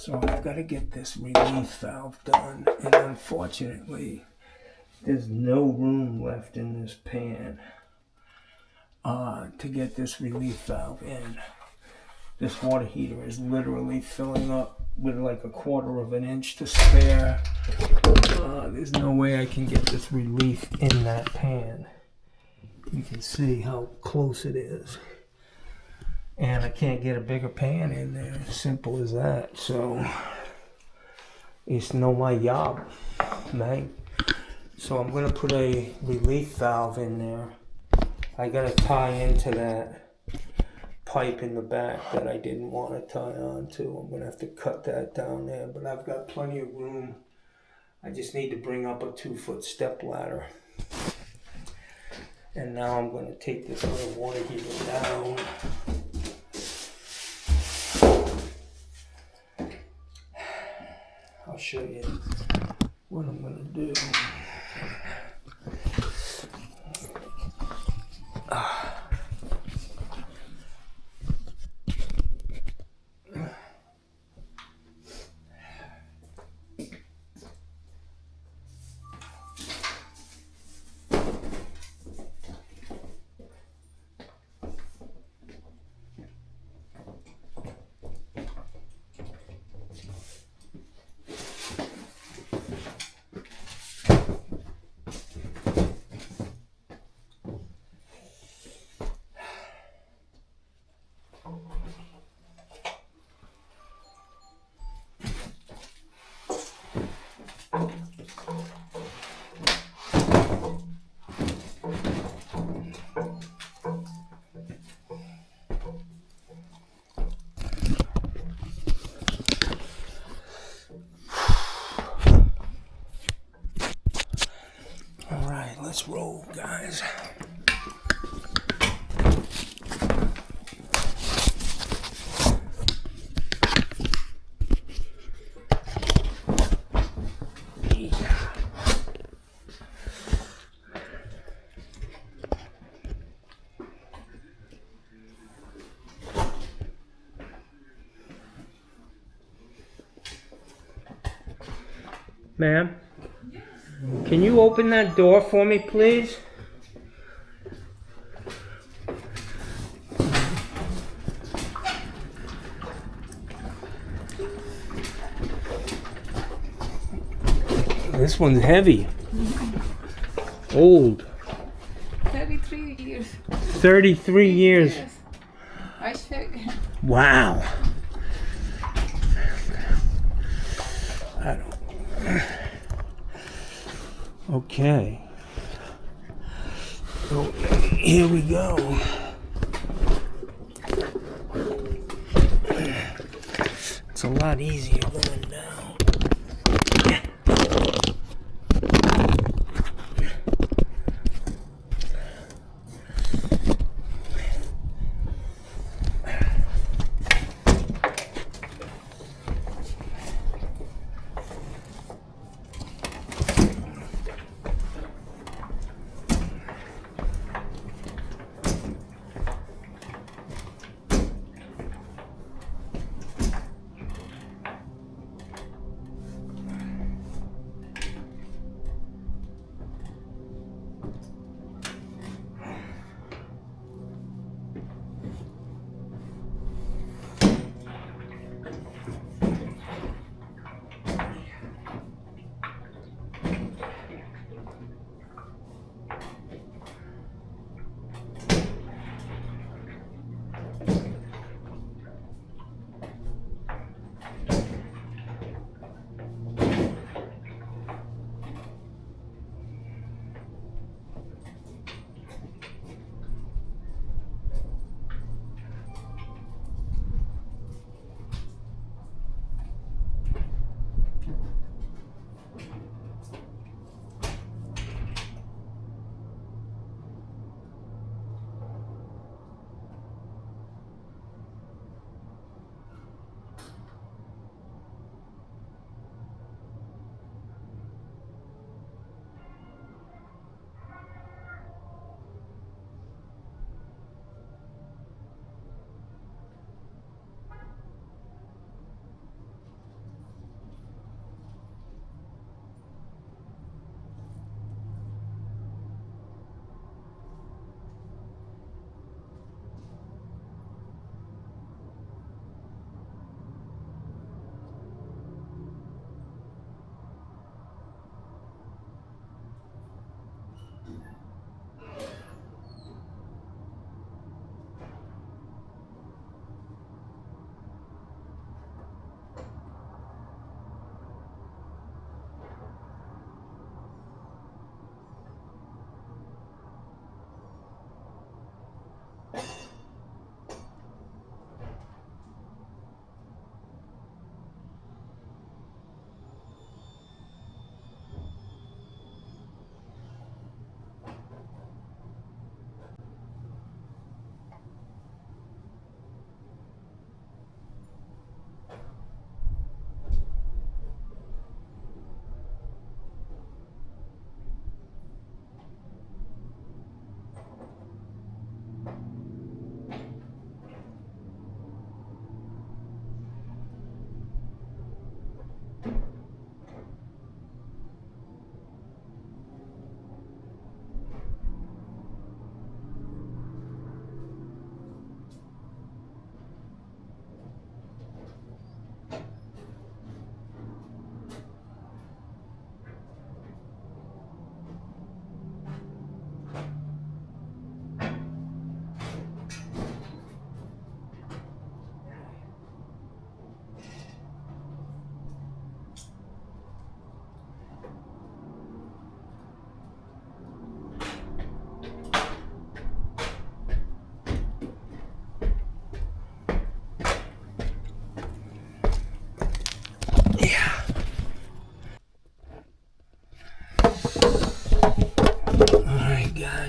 So I've got to get this relief valve done, and unfortunately, there's no room left in this pan to get this relief valve in. This water heater is literally filling up with like 1/4 of an inch to spare. There's no way I can get this relief in that pan. You can see how close it is. And I can't get a bigger pan in there. Simple as that. So it's no my job, man. So I'm gonna put a relief valve in there. I gotta tie into that pipe in the back that I didn't want to tie on to. I'm gonna have to cut that down there, but I've got plenty of room. I just need to bring up a 2-foot step ladder. And now I'm gonna take this other water heater down. I'll show you what I'm gonna do. Let's roll, guys. Ma'am? Can you open that door for me, please? This one's heavy. Old. 33 years. 33 years. I check. Wow. I don't. Okay. So here we go. It's a lot easier going down.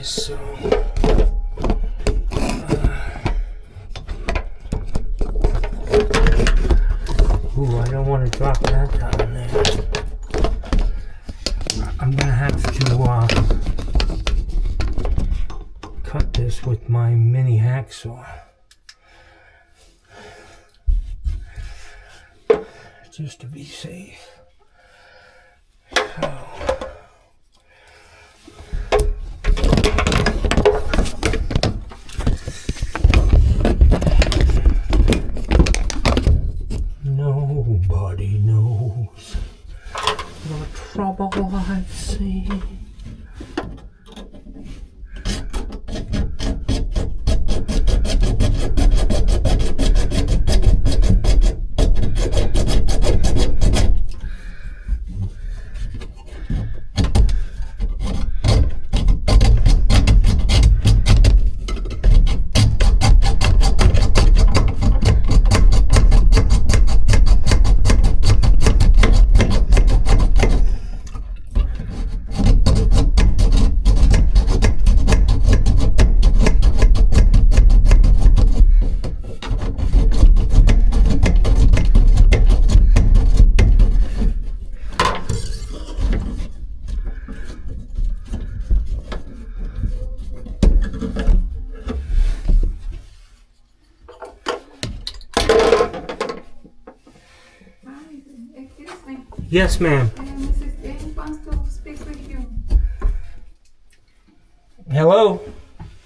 so ooh, I don't want to drop that down there. I'm gonna have to cut this with my mini hacksaw just to be safe. So nobody knows the trouble I've seen. yes, ma'am. Mrs. Jane wants to speak with you. Hello.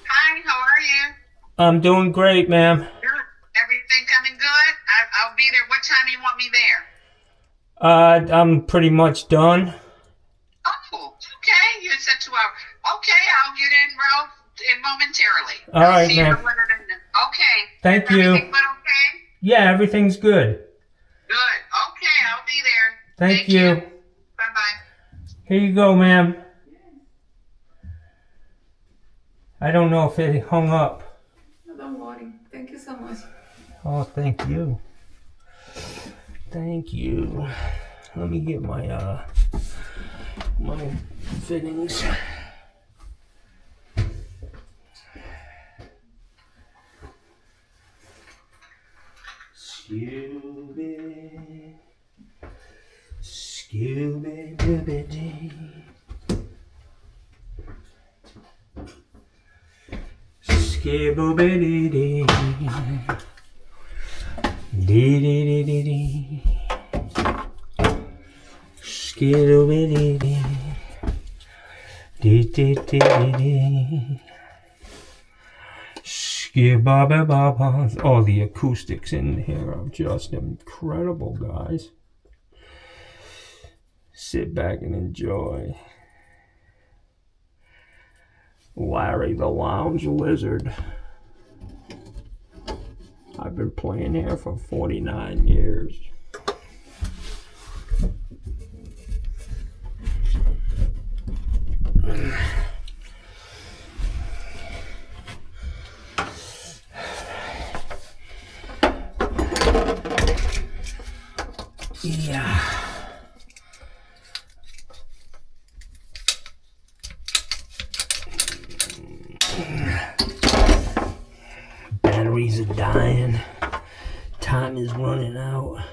Hi, how are you? I'm doing great, ma'am. Good. Everything coming good? I'll be there. What time do you want me there? I'm pretty much done. Oh, okay. You said 2 hours. Okay, I'll get in momentarily. All right, See you ma'am. Okay. Thank you. Everything went okay? Yeah, everything's good. Good. Okay, I'll be there. Thank you. Bye-bye. Here you go, ma'am. I don't know if it hung up. No, don't worry. Thank you so much. Oh, thank you. Thank you. Let me get my my fittings. Scooby, Scooby Dooby Dee. Skibooby dee dee. Dee dee dee dee dee. Skidooby dee dee. Dee dee dee dee dee. Skibaba. Oh, the acoustics in here are just incredible, guys. Sit back and enjoy. Larry the Lounge Lizard. I've been playing here for 49 years. Yeah. Batteries are dying. Time is running out.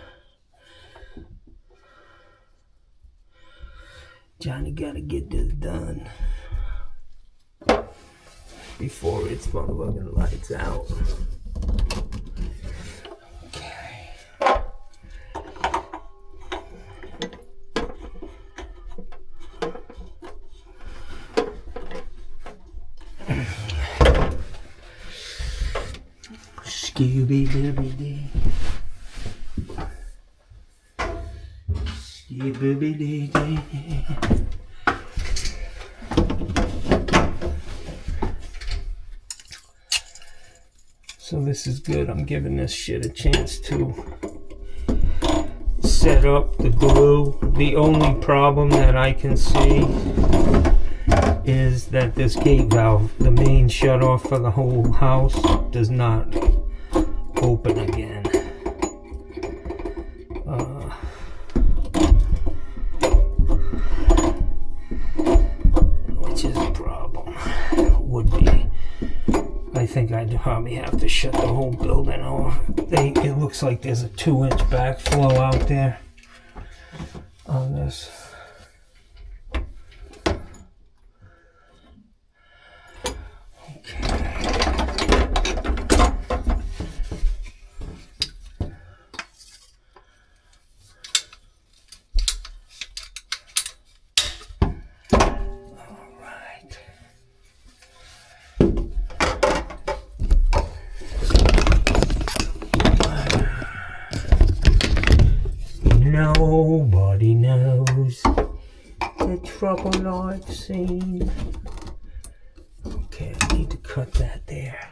Johnny gotta get this done before it's motherfucking lights out. Okay. Scooby-Dooby-Dee. Scooby-Dooby-Dee. So this is good. I'm giving this shit a chance to set up the glue. The only problem that I can see is that this gate valve, the main shutoff for the whole house, does not open again. Which is a problem. probably have to shut the whole building off. It looks like there's a 2-inch backflow out there on this. Nobody knows the trouble I've seen. Okay, I need to cut that there.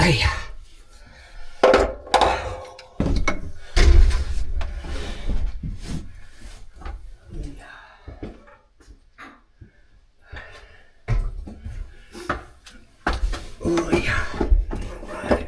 Oh yeah. All right.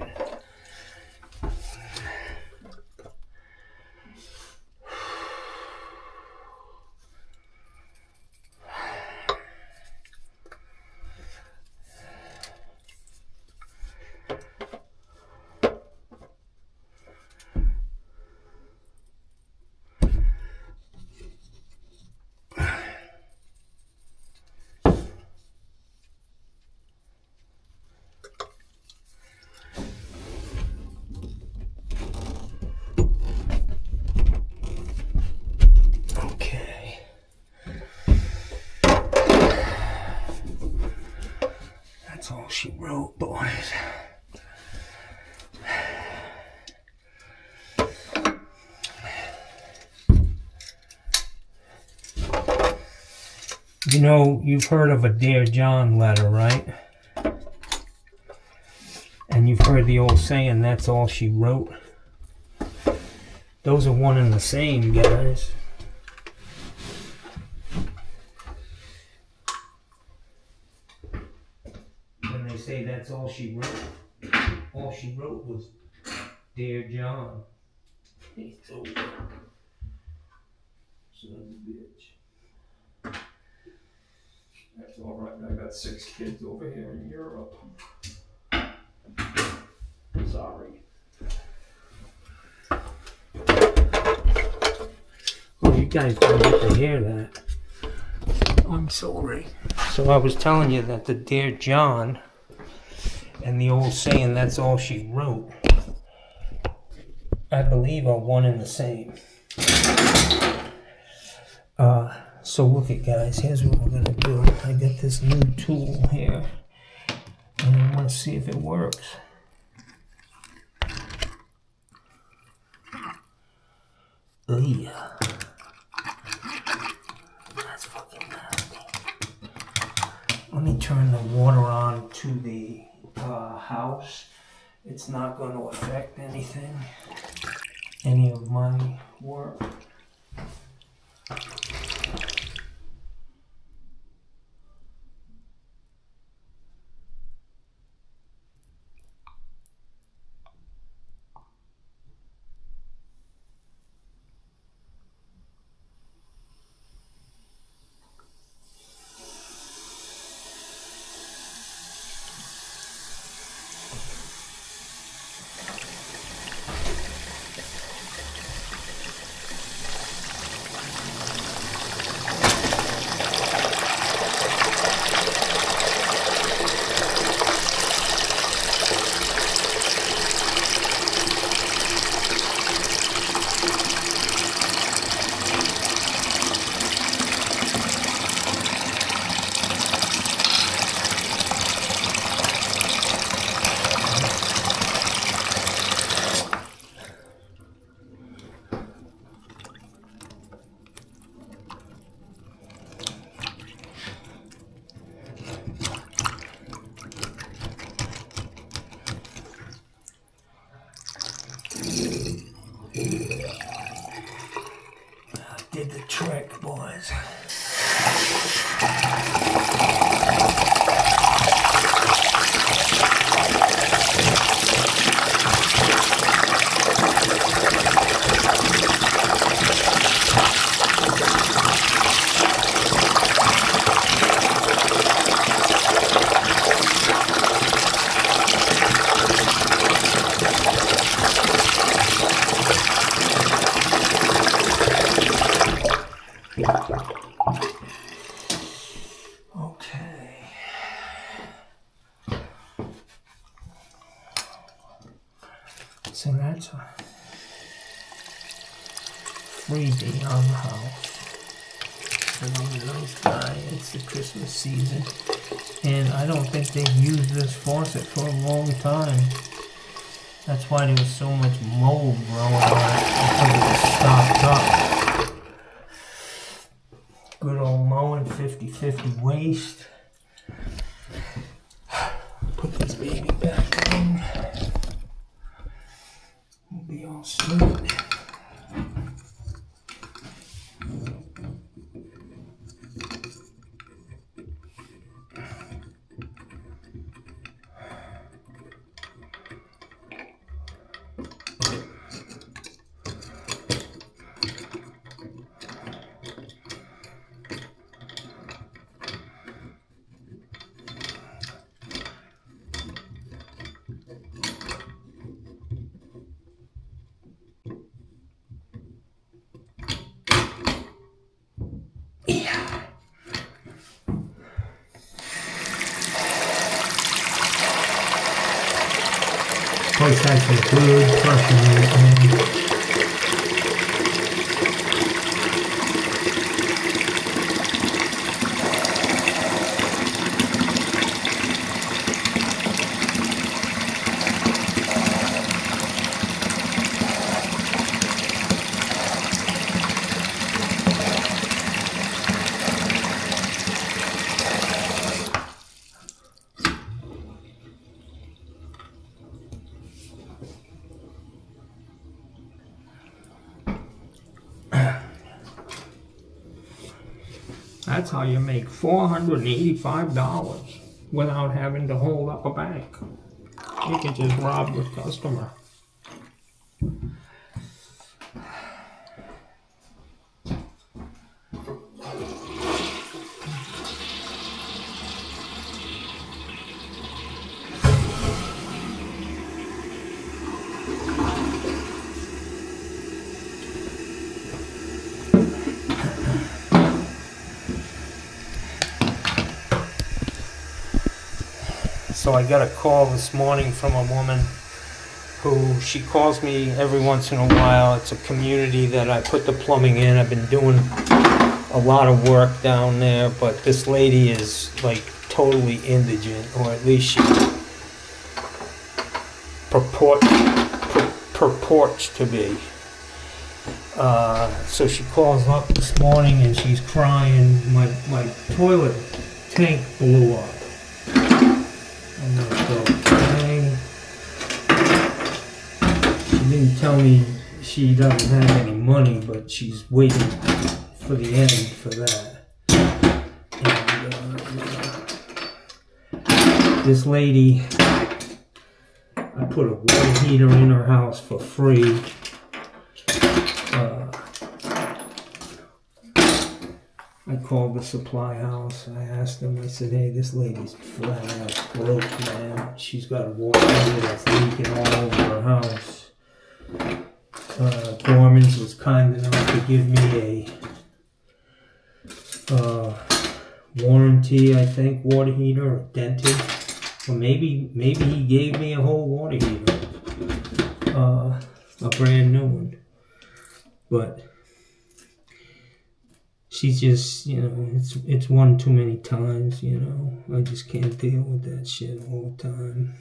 That's all she wrote, boys. You know, you've heard of a Dear John letter, right? And you've heard the old saying, that's all she wrote. Those are one and the same, guys. When they say that's all she wrote was Dear John. He's so son of a bitch. That's alright, I got 6 kids over here in Europe. Sorry. Oh, you guys don't get to hear that. I'm sorry. So I was telling you that the Dear John and the old saying, that's all she wrote, I believe are one and the same. So look at, guys, here's what we're gonna do. I got this new tool here, and I want to see if it works. Oh yeah. That's fucking nasty. Let me turn the water on to the house. It's not going to affect anything, any of my work. So that's a freebie on the house. And I'm a nice guy. It's the Christmas season. And I don't think they've used this faucet for a long time. That's why there was so much mold growing on it, because it was stopped up. Good old mowing, 50-50 waste. Put this baby back in. We'll be all set. Place had some good crushing in it, man. That's how you make $485 without having to hold up a bank. You can just rob your customer. So I got a call this morning from a woman who, she calls me every once in a while. It's a community that I put the plumbing in. I've been doing a lot of work down there, but this lady is like totally indigent, or at least she purports to be. So she calls up this morning and she's crying. My toilet tank blew up. I'm gonna go, okay. She didn't tell me she doesn't have any money, but she's waiting for the end for that. And, this lady, I put a water heater in her house for free. I called the supply house. I asked them, I said, hey, this lady's flat out broke, man. She's got a water heater that's leaking all over her house. Gorman's was kind enough to give me a warranty, I think, water heater, or dented. Or maybe he gave me a whole water heater. A brand new one. But she's just, you know, it's one too many times, you know. I just can't deal with that shit all the time.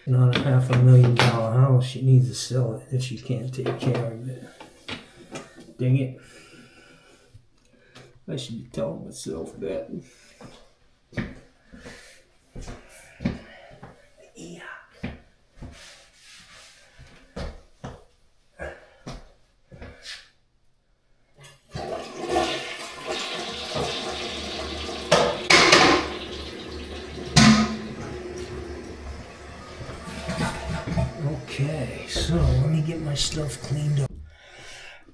Not a $500,000 house. She needs to sell it if she can't take care of it. Dang it. I should be telling myself that. Yeah. Okay, so let me get my stuff cleaned up.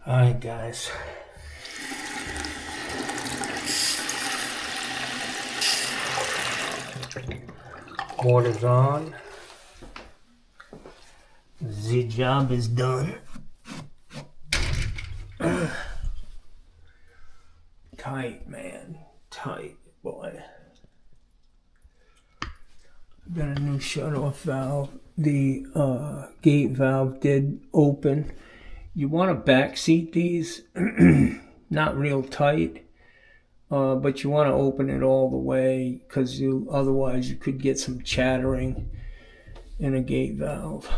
Alright, guys. Water's on. The job is done. Tight, man. Tight, boy. Got a new shut-off valve. The gate valve did open. You want to back seat these, not real tight, but you want to open it all the way, because otherwise you could get some chattering in a gate valve.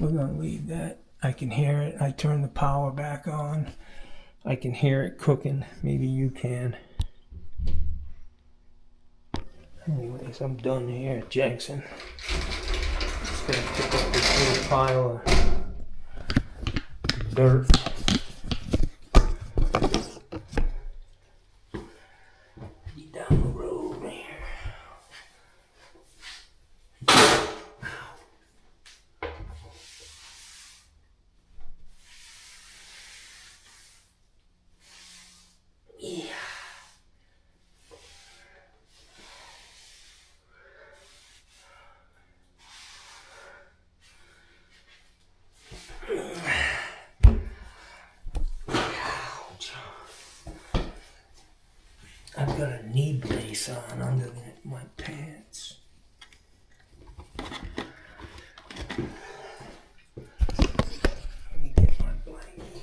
We're going to leave that. I can hear it. I turn the power back on. I can hear it cooking. Maybe you can. Anyways, I'm done here, Jackson. Just gonna pick up this little pile of dirt. Get down the road here. Yeah. I've got a knee brace on under my pants. Let me get my blankie.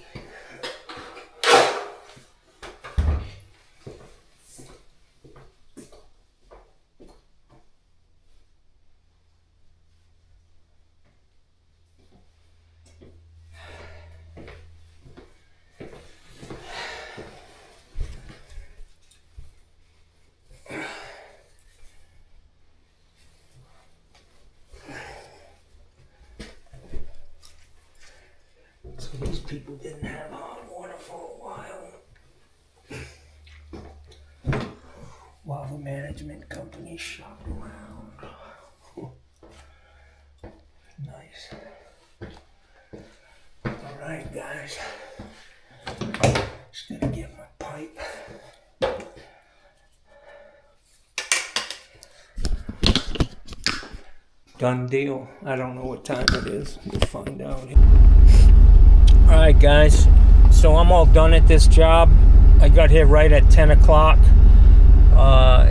So these people didn't have hot water for a while the management company shopped around. Nice. Alright guys, just gonna get my pipe. Done deal. I don't know what time it is. We'll find out. Alright guys, so I'm all done at this job. I got here right at 10 o'clock.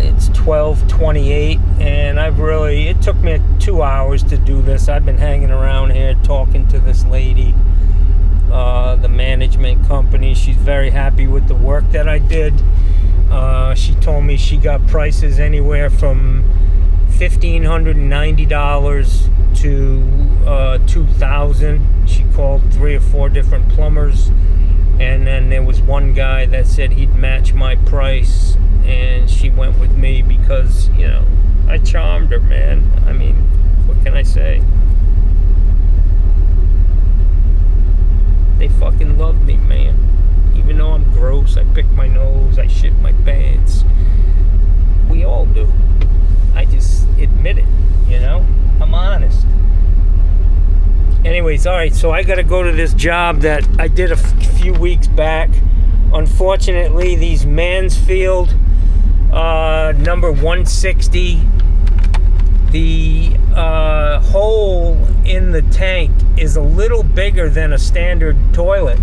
It's 12:28 and it took me 2 hours to do this. I've been hanging around here talking to this lady, the management company. She's very happy with the work that I did. She told me she got prices anywhere from $1,590 to $2,000. She called 3 or 4 different plumbers, and then there was one guy that said he'd match my price, and she went with me because, you know, I charmed her, man. I mean, what can I say? They fucking love me, man. Even though I'm gross, I pick my nose, I shit my pants. We all do. I just admit it, you know? I'm honest. Anyways, alright, so I gotta go to this job that I did a few weeks back. Unfortunately, these Mansfield, number 160, the hole in the tank is a little bigger than a standard toilet.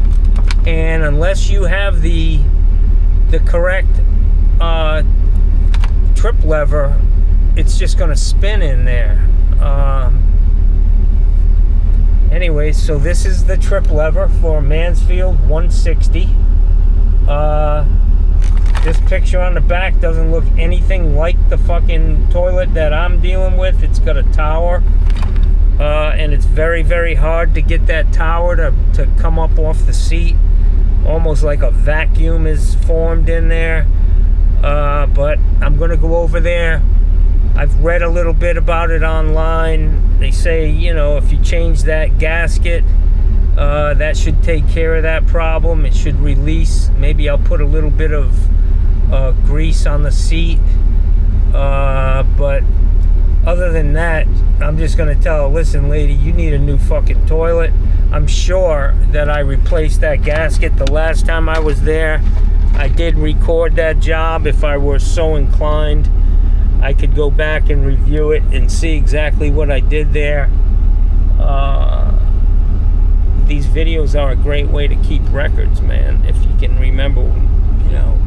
And unless you have the correct trip lever, it's just gonna spin in there. Anyway, so this is the trip lever for Mansfield 160. This picture on the back doesn't look anything like the fucking toilet that I'm dealing with. It's got a tower, and it's very, very hard to get that tower to come up off the seat. Almost like a vacuum is formed in there. But I'm gonna go over there. I've read a little bit about it online. They say, you know, if you change that gasket, that should take care of that problem. It should release. Maybe I'll put a little bit of grease on the seat. But other than that, I'm just gonna tell her, listen, lady, you need a new fucking toilet. I'm sure that I replaced that gasket the last time I was there. I did record that job. If I were so inclined, I could go back and review it and see exactly what I did there. These videos are a great way to keep records, man. If you can remember, you know,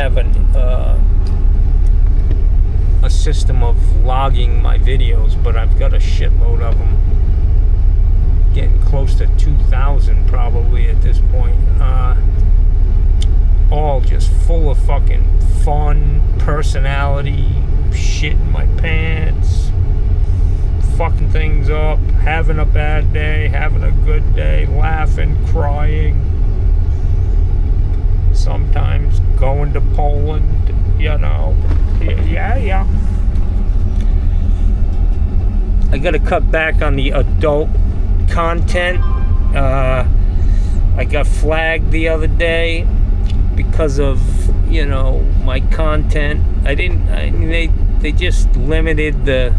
have a system of logging my videos, but I've got a shitload of them. Getting close to 2,000 probably at this point. All just full of fucking fun, personality, shit in my pants, fucking things up, having a bad day, having a good day, laughing, crying, sometimes going to Poland, you know. Yeah. I gotta cut back on the adult content. I got flagged the other day because of, you know, my content. They just limited the,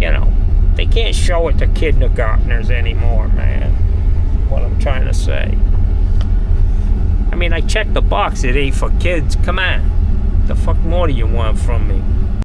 you know, they can't show it to kindergartners anymore, man. What I'm trying to say. I mean, I checked the box, it ain't for kids. Come on. The fuck more do you want from me?